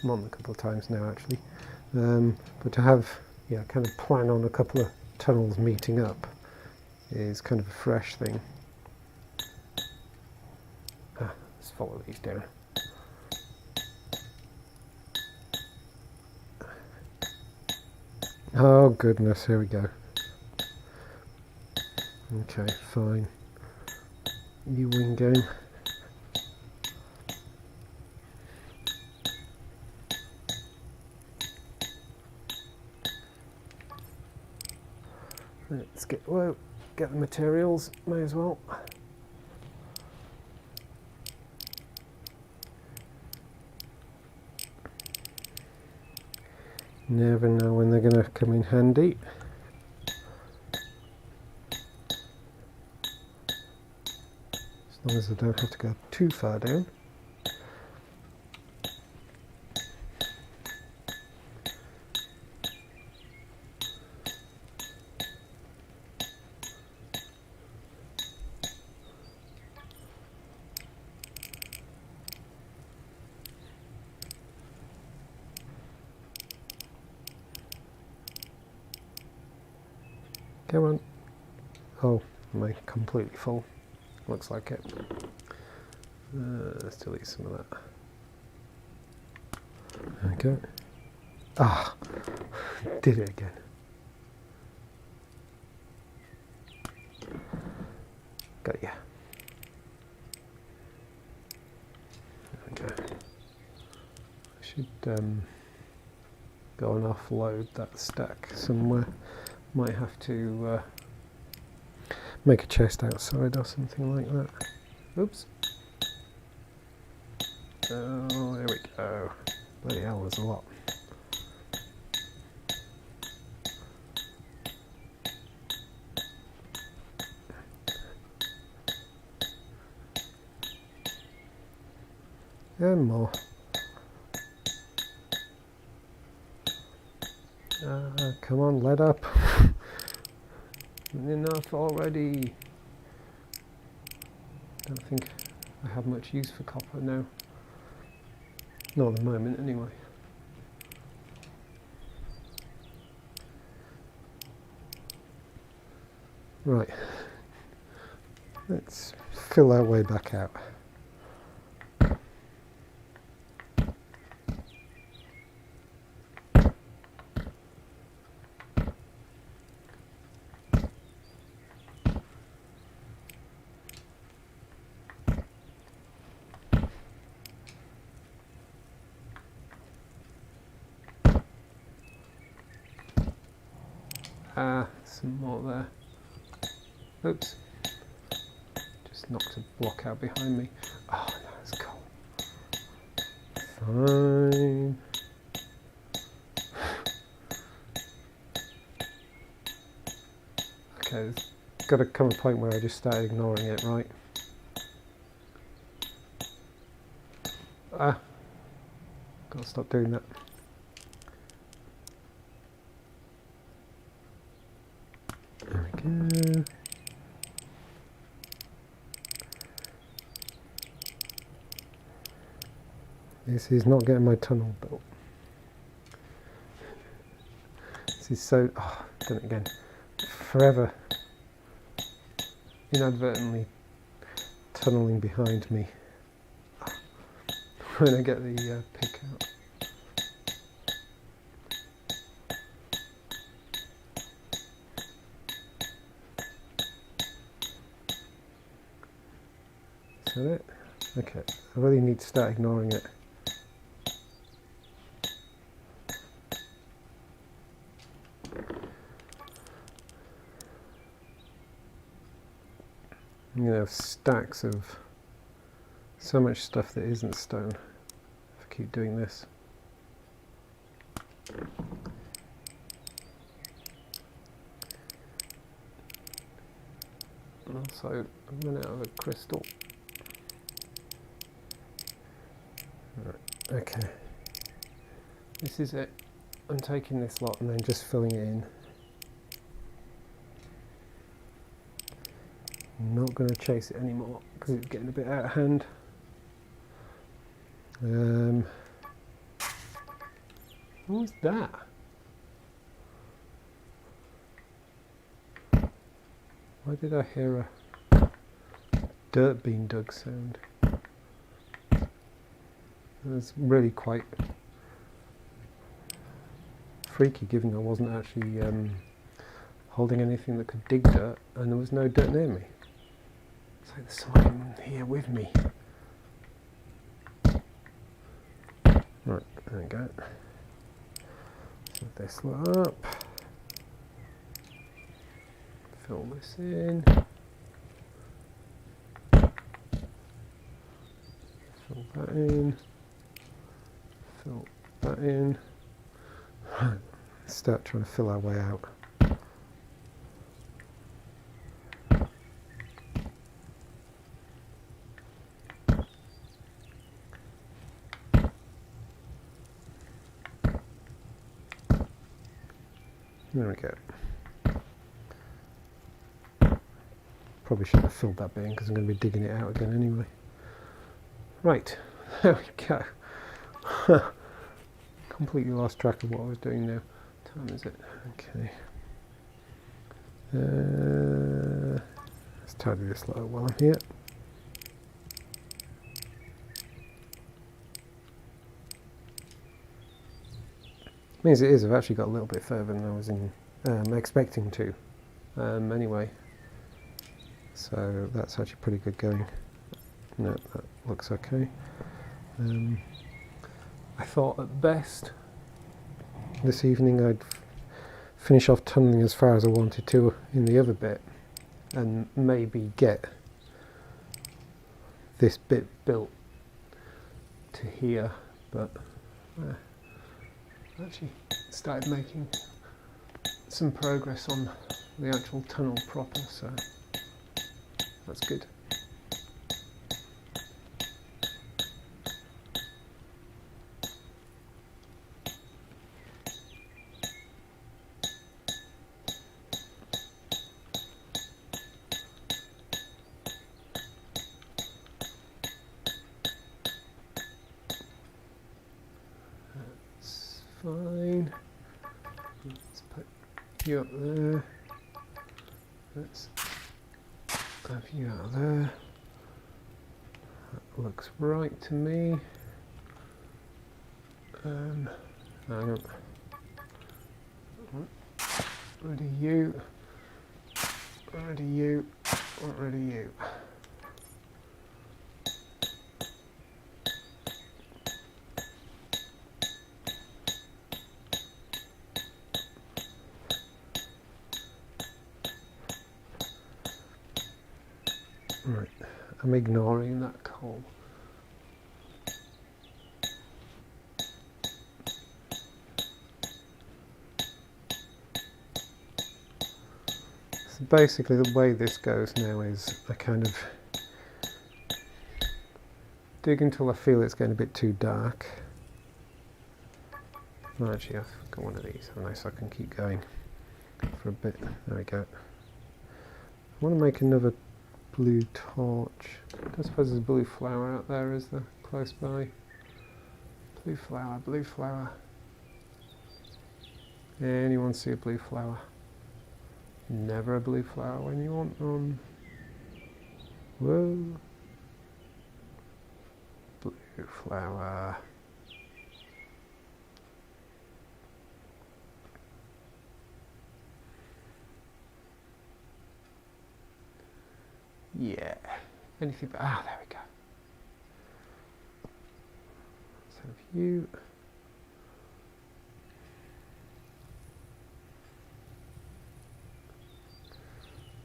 More than a couple of times now, actually. But to have, yeah, kind of plan on a couple of tunnels meeting up is kind of a fresh thing. Let's follow these down. Oh goodness, here we go. Okay, fine. You win game. Let's get the materials, may as well. Never know when they're going to come in handy. As long as I don't have to go too far down. Come on. Oh, am I completely full? Looks like it. Let's delete some of that. Okay. Ah, did it again. Got ya. Okay. I should go and offload that stack somewhere. Might have to make a chest outside or something like that. Oops. Oh, there we go. Bloody hell, there's a lot. And more. Come on, let up. Enough already. Don't think I have much use for copper now. Not at the moment, anyway. Right. Let's fill our way back out. Some more there. Oops. Just knocked a block out behind me. Oh, that's cool. Fine. Okay, there's got to come a point where I just start ignoring it, right? Gotta stop doing that. There we go. This is not getting my tunnel built. This is so... oh, I've done it again. Forever inadvertently tunneling behind me when I get the pick out. Is that it? Okay, I really need to start ignoring it. I'm going to have stacks of so much stuff that isn't stone if I keep doing this. And also, I'm running out of a crystal. Right, okay. This is it. I'm taking this lot and then just filling it in. I'm not going to chase it anymore because it's getting a bit out of hand. What was that? Why did I hear a dirt being dug sound? That's really quite freaky, given I wasn't actually holding anything that could dig dirt and there was no dirt near me. It's like there's someone here with me. Right, there we go. Set this lot up. Fill this in. Fill that in. Fill that in. Start trying to fill our way out. There we go. Probably should have filled that bit in because I'm going to be digging it out again anyway. Right, there we go. Completely lost track of what I was doing now. What time is it? Okay. Let's tidy this lot up while I'm here. Means it is, I've actually got a little bit further than I was expecting to. Anyway, so that's actually pretty good going. No, that looks okay. I thought at best this evening I'd finish off tunneling as far as I wanted to in the other bit and maybe get this bit built to here, but actually started making some progress on the actual tunnel proper, so that's good. Fine. Let's put you up there. Let's have you out there. That looks right to me. Hang on. Ready you. Ready you. Ready you. Right, I'm ignoring that coal. So basically the way this goes now is I kind of dig until I feel it's getting a bit too dark. Oh, actually, I've got one of these, haven't I? So I can keep going for a bit. There we go. I want to make another blue torch. I suppose there's a blue flower out there, is there? Close by. Blue flower, blue flower. Anyone see a blue flower? Never a blue flower when you want one. Whoa. Blue flower. Yeah. Anything but, there we go. Let's have you.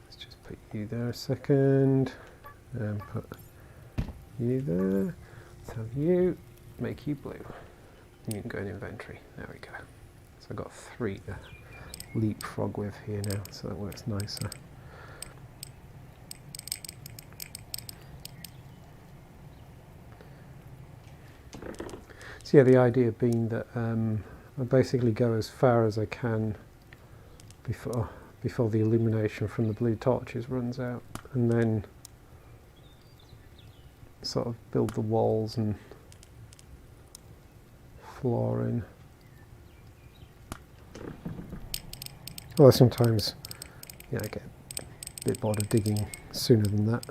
Let's just put you there a second. And put you there. Let's have you. Make you blue. And you can go in inventory. There we go. So I've got 3 to leapfrog with here now, so that works nicer. So yeah, the idea being that I basically go as far as I can before the illumination from the blue torches runs out, and then sort of build the walls and flooring. Although sometimes, yeah, I get a bit bored of digging sooner than that.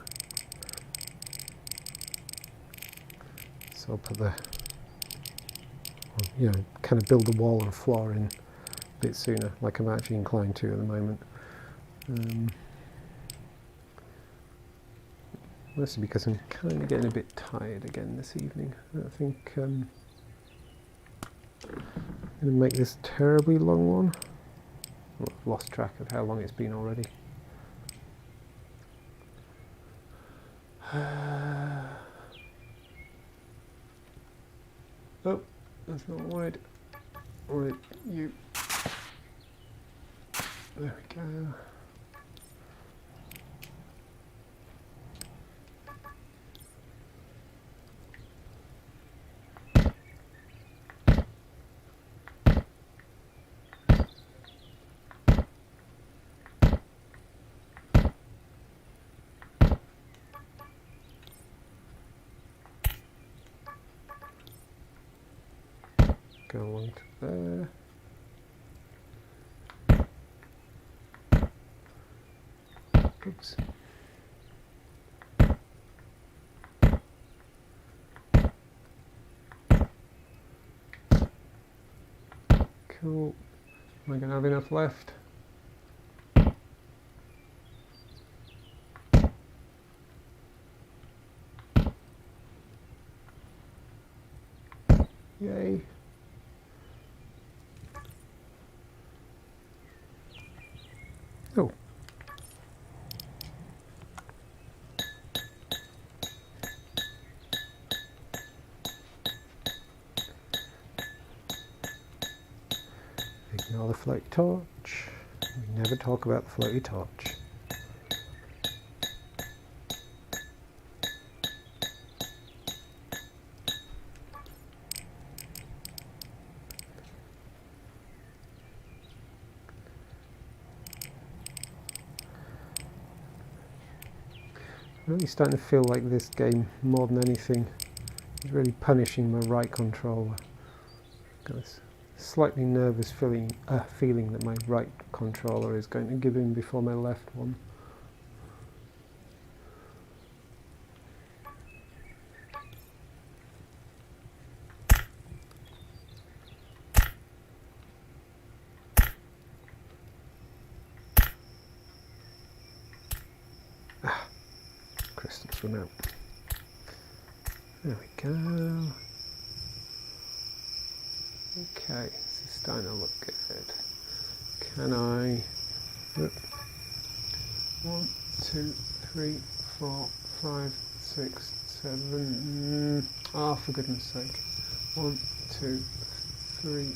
So I'll put the, you know, kind of build the wall and floor in a bit sooner, like I'm actually inclined to at the moment. Mostly because I'm kind of getting a bit tired again this evening. I think I'm going to make this a terribly long one. Well, I've lost track of how long it's been already. Oh, that's not wide. Right, you. There we go. Go along to there. Oops. Cool. Am I going to have enough left? Yay. Oh. Ignore the floaty torch. We never talk about the floaty torch. I'm really starting to feel like this game, more than anything, is really punishing my right controller. Got this slightly nervous feeling that my right controller is going to give in before my left one. Crystals run out. There we go. Okay, this is starting to look good. Can I... 1, 2, 3, 4, 5, 6, 7. Ah, for goodness sake. 1, 2, 3,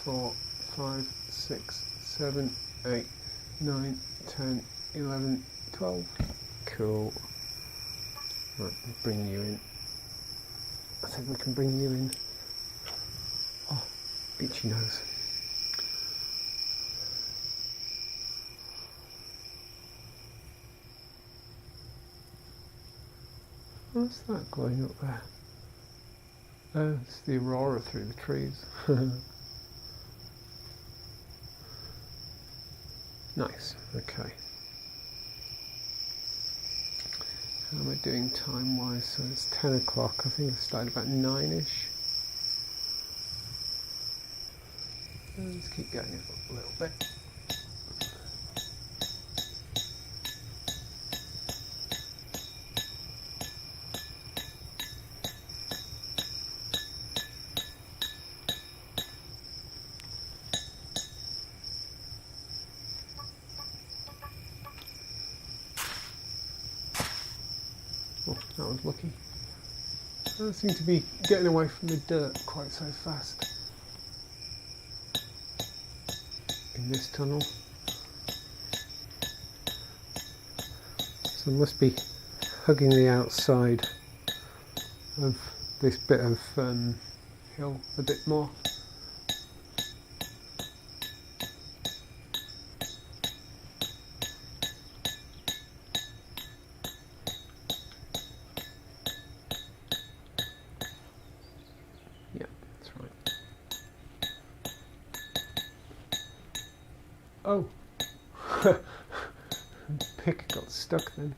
4, 5, 6, 7, 8, 9, 10, 11, 12. Cool. Right, bring you in. I think we can bring you in. Oh, itchy nose. What's that glowing up there? Oh, it's the aurora through the trees. Nice, okay. How am I doing time-wise? So it's 10 o'clock. I think I started about 9ish. Let's keep going a little bit. Oh, that was lucky. I don't seem to be getting away from the dirt quite so fast in this tunnel. So I must be hugging the outside of this bit of hill a bit more. Yeah, that's right. Oh! Pick got stuck then.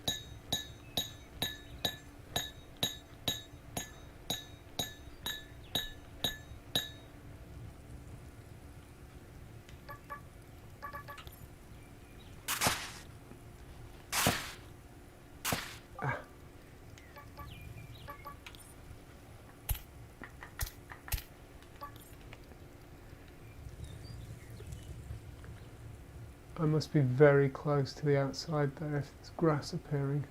I must be very close to the outside there if there's grass appearing.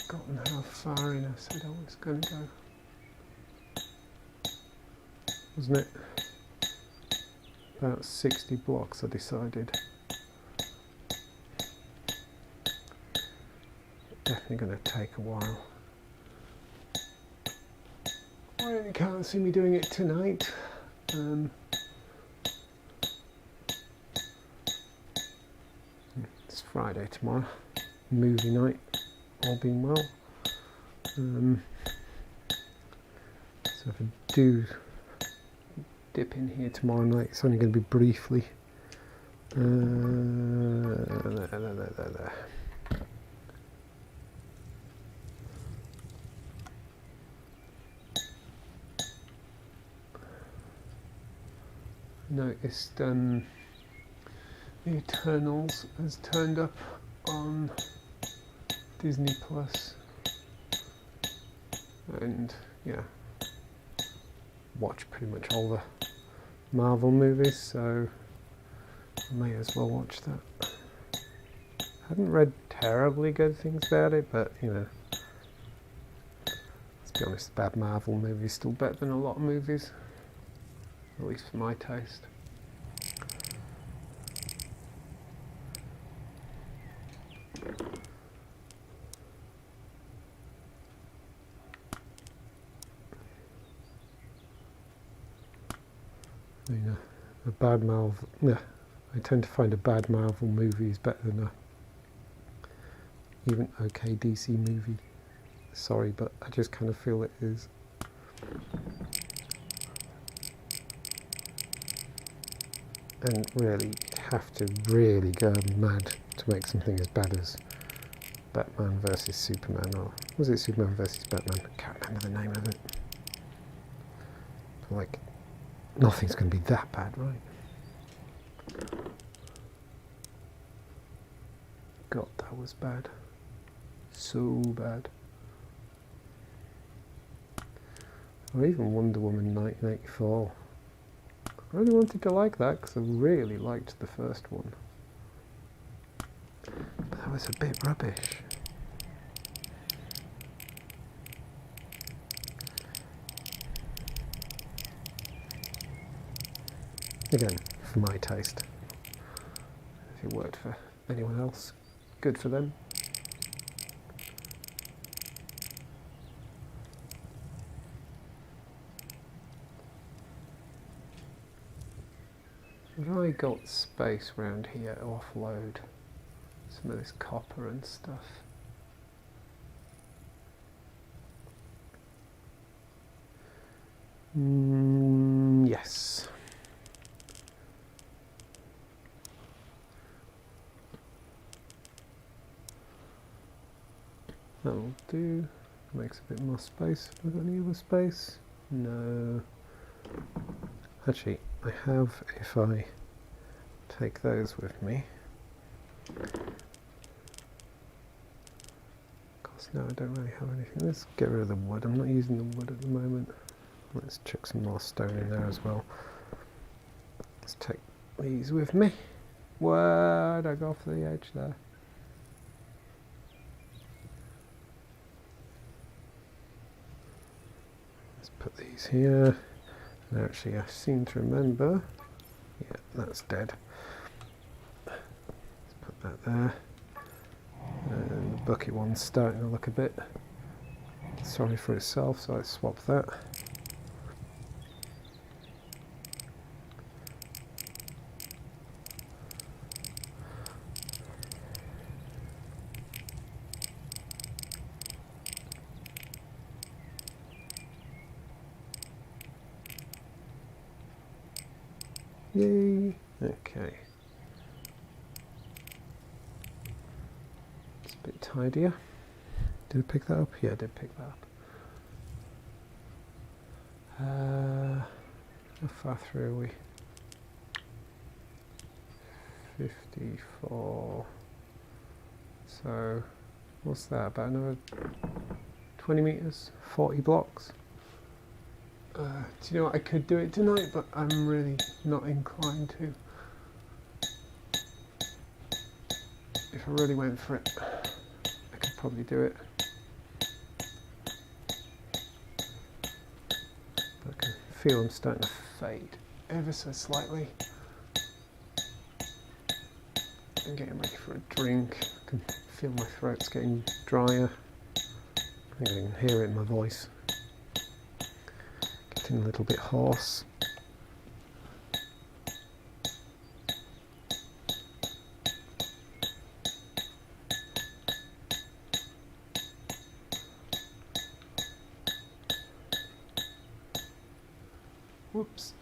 Forgotten how far in I said I was going to go. Wasn't it? About 60 blocks I decided. Definitely going to take a while. I really can't see me doing it tonight. It's Friday tomorrow, movie night, all being well. So if I do dip in here tomorrow night, it's only going to be briefly. There. Noticed the Eternals has turned up on Disney Plus, and yeah, watch pretty much all the Marvel movies, so I may as well watch that. Haven't read terribly good things about it, but you know, let's be honest, bad Marvel movie is still better than a lot of movies, at least for my taste. You know, a bad Marvel. Yeah, I tend to find a bad Marvel movie is better than a even okay DC movie. Sorry, but I just kind of feel it is. And really, it have to really go mad to make something as bad as Batman versus Superman, or was it Superman versus Batman? I can't remember the name of it. But like, nothing's going to be that bad, right? God, that was bad. So bad. Or even Wonder Woman 1984. I really wanted to like that because I really liked the first one. But that was a bit rubbish. Again, for my taste. If it worked for anyone else, good for them. Have I got space around here to offload some of this copper and stuff? Yes. That'll do. Makes a bit more space. Have I got any other space? No. Actually, I have, if I take those with me. Of course, no, I don't really have anything. Let's get rid of the wood. I'm not using the wood at the moment. Let's chuck some more stone in there as well. Let's take these with me. Why'd I go off the edge there? Let's put these here. And actually, I seem to remember. Yeah, that's dead. Let's put that there. And the bucket one's starting to look a bit sorry for itself, so I swap that. Yay! Okay. It's a bit tidier. Did I pick that up? Yeah, I did pick that up. How far through are we? 54. So, what's that? About another 20 meters? 40 blocks? Do you know what? I could do it tonight, but I'm really not inclined to. If I really went for it, I could probably do it. But I can feel I'm starting to fade ever so slightly. I'm getting ready for a drink. I can feel my throat's getting drier. I think I can hear it in my voice. Getting a little bit hoarse. Whoops.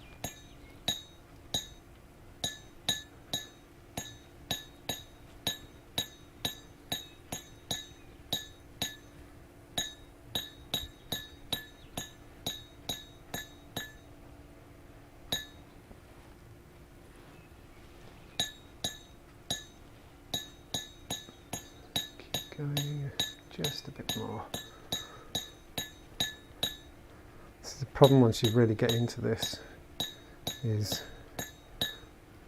Keep going just a bit more. The problem once you really get into this is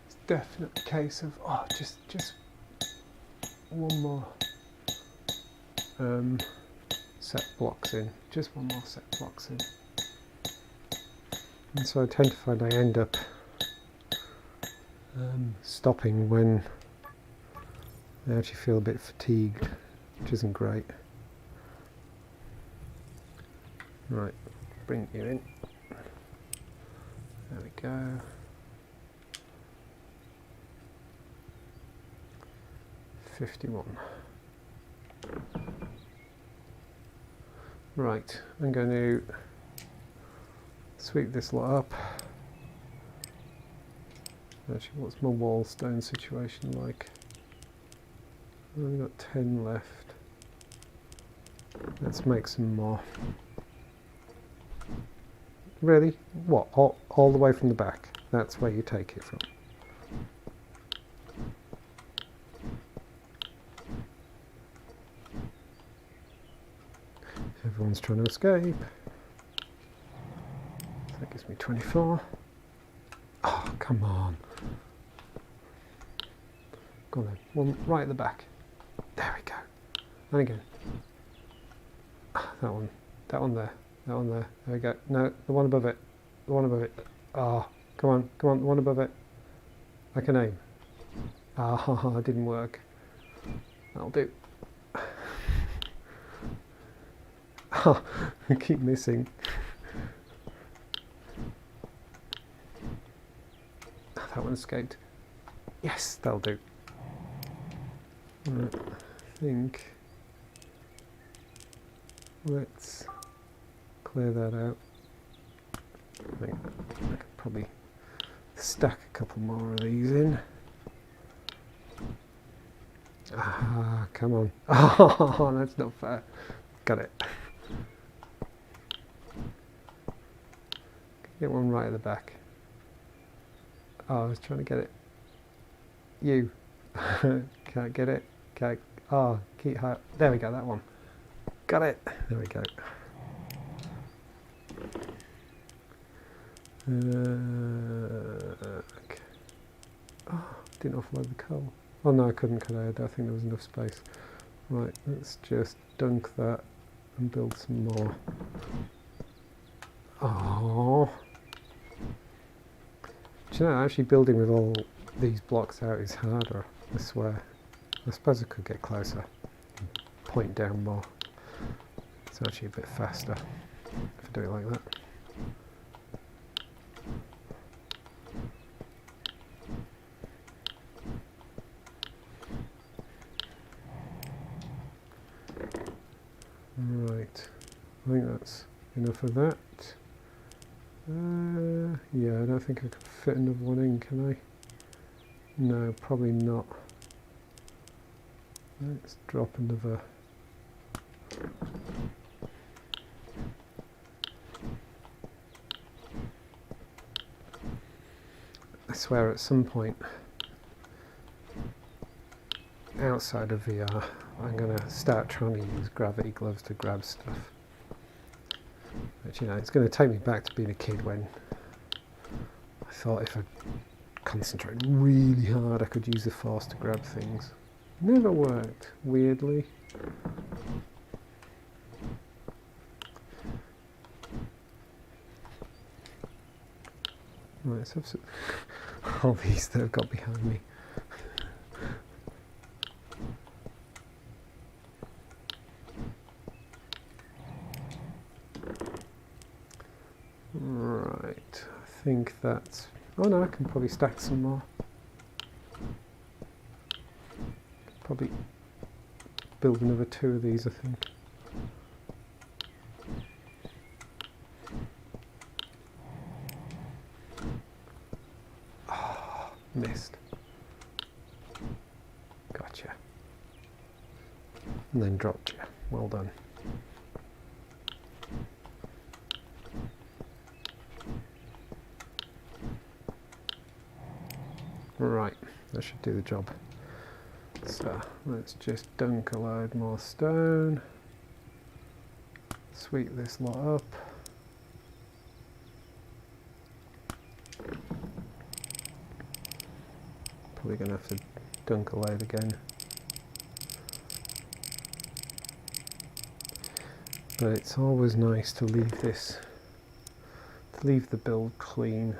it's definitely a case of just one more set blocks in, just one more set blocks in, and so I tend to find I end up stopping when I actually feel a bit fatigued, which isn't great. Right. Bring you in. There we go. $51. Right, I'm going to sweep this lot up Actually, what's my wall stone situation like? I've only got 10 left. Let's make some more. Really? What? All the way from the back? That's where you take it from. Everyone's trying to escape. That gives me 24. Oh, come on. Go on then. One right at the back. There we go. And again. That one there. That one there. There we go. No, the one above it. The one above it. Ah, oh, come on, come on, the one above it. I can aim. Ah, it didn't work. That'll do. Oh, I keep missing. That one escaped. Yes, that'll do. Right, I think let's clear that out. I think I could probably stack a couple more of these in. Ah, come on. Oh, that's not fair. Got it. Get one right at the back. Oh, I was trying to get it. You. Can't get it. Can't. Oh, keep high. There we go, that one. Got it. There we go. Okay. Oh, didn't offload the coal. Oh no, I couldn't cut it. I think there was enough space. Right, let's just dunk that and build some more. Oh. Do you know, actually building with all these blocks out is harder, I swear. I suppose I could get closer and point down more. It's actually a bit faster if I do it like that. Right, I think that's enough of that. Yeah, I don't think I can fit another one in, can I? No, probably not. Let's drop another. I swear at some point outside of VR I'm going to start trying to use gravity gloves to grab stuff. But you know, it's going to take me back to being a kid when I thought if I concentrated really hard I could use the force to grab things. Never worked, weirdly. Right, let's have some all these that I've got behind me. Right, I think that's... Oh no, I can probably stack some more. Probably build another 2 of these, I think. Oh, missed. Gotcha. And then dropped you. Well done. Right, that should do the job. So let's just dunk a load more stone, sweep this lot up. Probably going to have to dunk a load again. But it's always nice to leave this, to leave the build clean.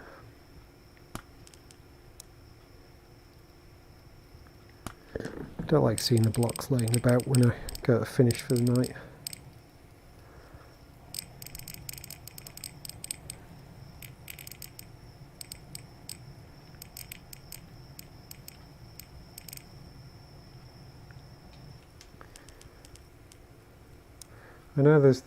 I don't like seeing the blocks laying about when I go to finish for the night. I know there's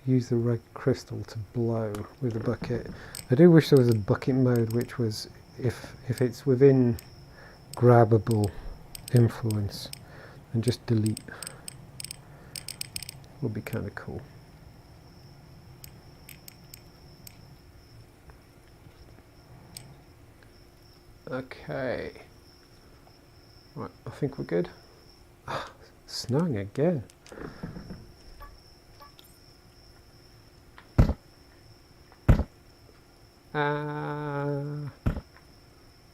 use the red crystal to blow with the bucket. I do wish there was a bucket mode which was if it's within grabbable influence, then just delete. Would be kind of cool. Okay. Right, I think we're good. Ah, snowing again.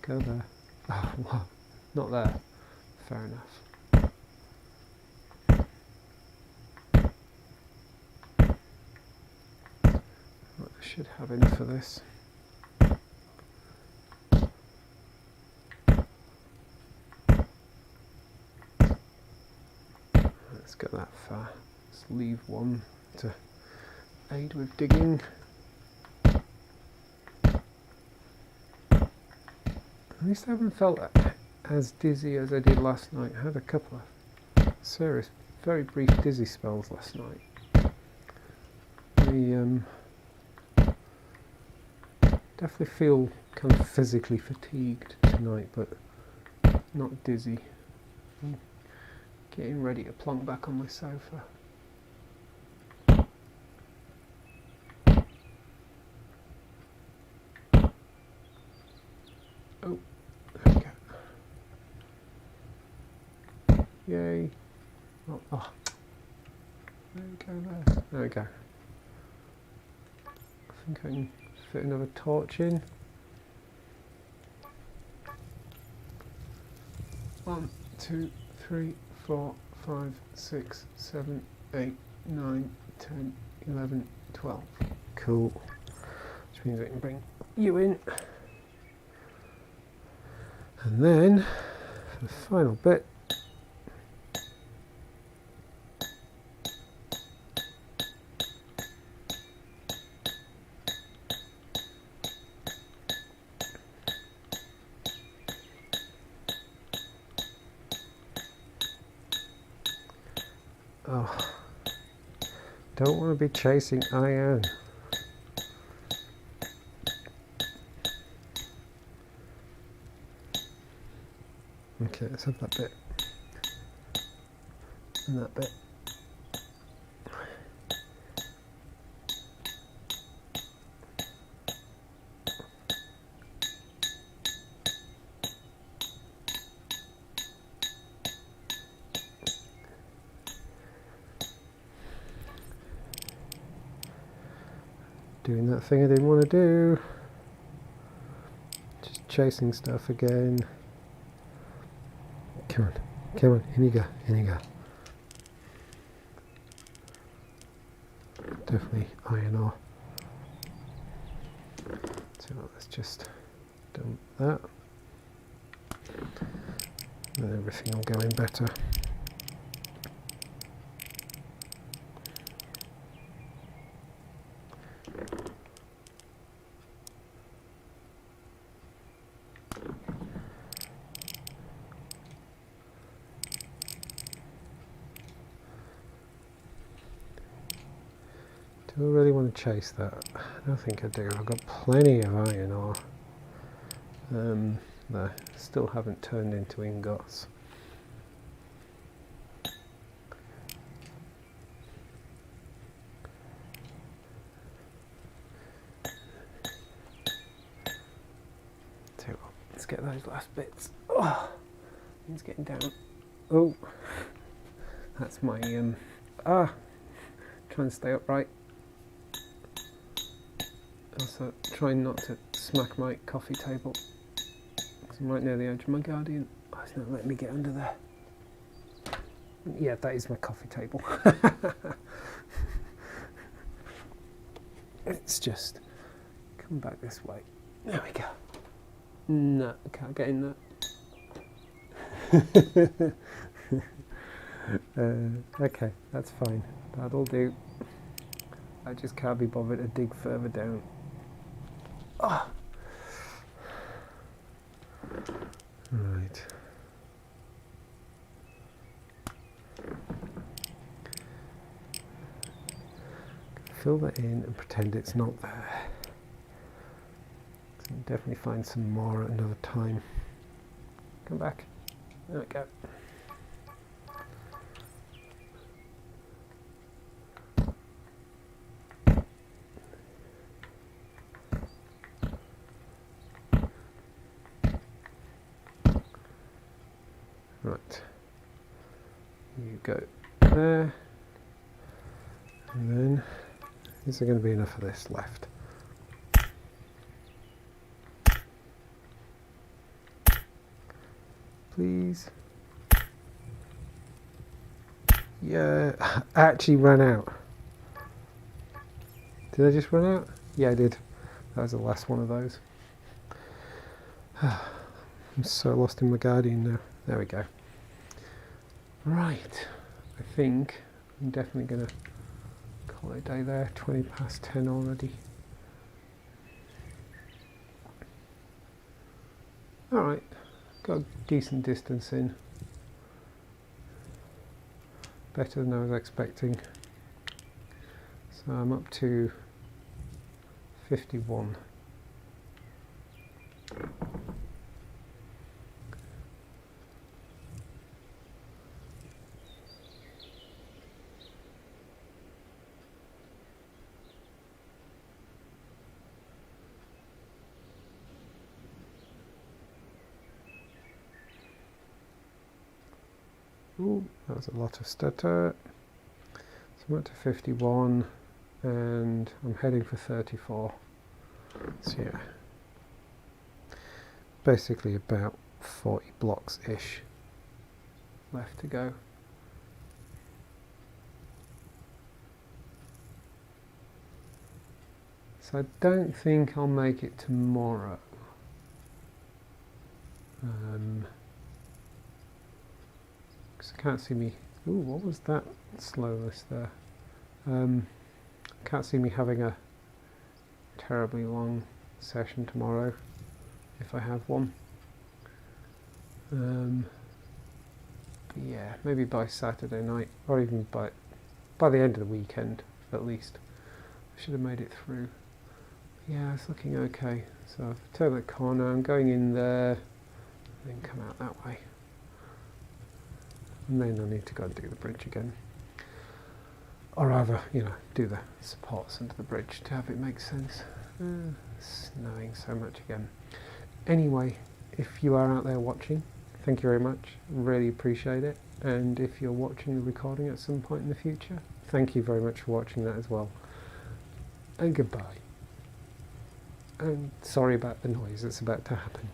Go there. Oh, wow. Not there. Fair enough. Right, I should have enough of this. Let's get that far. Let's leave one to aid with digging. At least I haven't felt as dizzy as I did last night. I had a couple of serious, very brief dizzy spells last night. Definitely feel kind of physically fatigued tonight, but not dizzy. I'm getting ready to plonk back on my sofa. Oh, there we go. Yay. Oh. There we go there. There we go. I think I can fit another torch in. 1, 2, 3, 4, 5, 6, 7, 8, 9, 10, 11, 12. Cool. Which means I can bring you in. And then, for the final bit, oh, don't want to be chasing iron. Okay, let's have that bit and that bit. Doing that thing I didn't want to do. Just chasing stuff again. Come on, come on, in you go, in you go. Definitely iron ore. So let's just dump that. And everything will go in better. Do I really want to chase that? I don't think I do. I've got plenty of iron ore. That still haven't turned into ingots. So let's get those last bits. Oh, it's getting down. Oh, that's my trying to stay upright. Also trying not to smack my coffee table. I'm right near the edge of my Guardian. Oh, it's not letting me get under there. Yeah, that is my coffee table. It's just come back this way. There we go. No, I can't get in there. Okay, that's fine. That'll do. I just can't be bothered to dig further down. Oh. Right. Fill that in and pretend it's not there. So definitely find some more at another time. Come back. There we go. Right. You go there. And then, is there going to be enough of this left? Please. Yeah, I actually ran out. Did I just run out? Yeah, I did. That was the last one of those. I'm so lost in my Guardian now. There we go. Right, I think I'm definitely going to call it a day there. 20 past 10 already. Alright, got a decent distance in. Better than I was expecting. So I'm up to 51. Ooh, that was a lot of stutter. So I'm up to 51 and I'm heading for 34. So yeah, basically about 40 blocks-ish left to go. So I don't think I'll make it tomorrow. Because I can't see me. Ooh, what was that slowness there? Can't see me having a terribly long session tomorrow, if I have one. But yeah, maybe by Saturday night, or even by the end of the weekend, at least. I should have made it through. Yeah, it's looking okay. So I've turned the corner, I'm going in there, and then come out that way. And then I need to go and do the bridge again. Or rather, you know, do the supports under the bridge to have it make sense. Snowing so much again. Anyway, if you are out there watching, thank you very much. Really appreciate it. And if you're watching the recording at some point in the future, thank you very much for watching that as well. And goodbye. And sorry about the noise that's about to happen.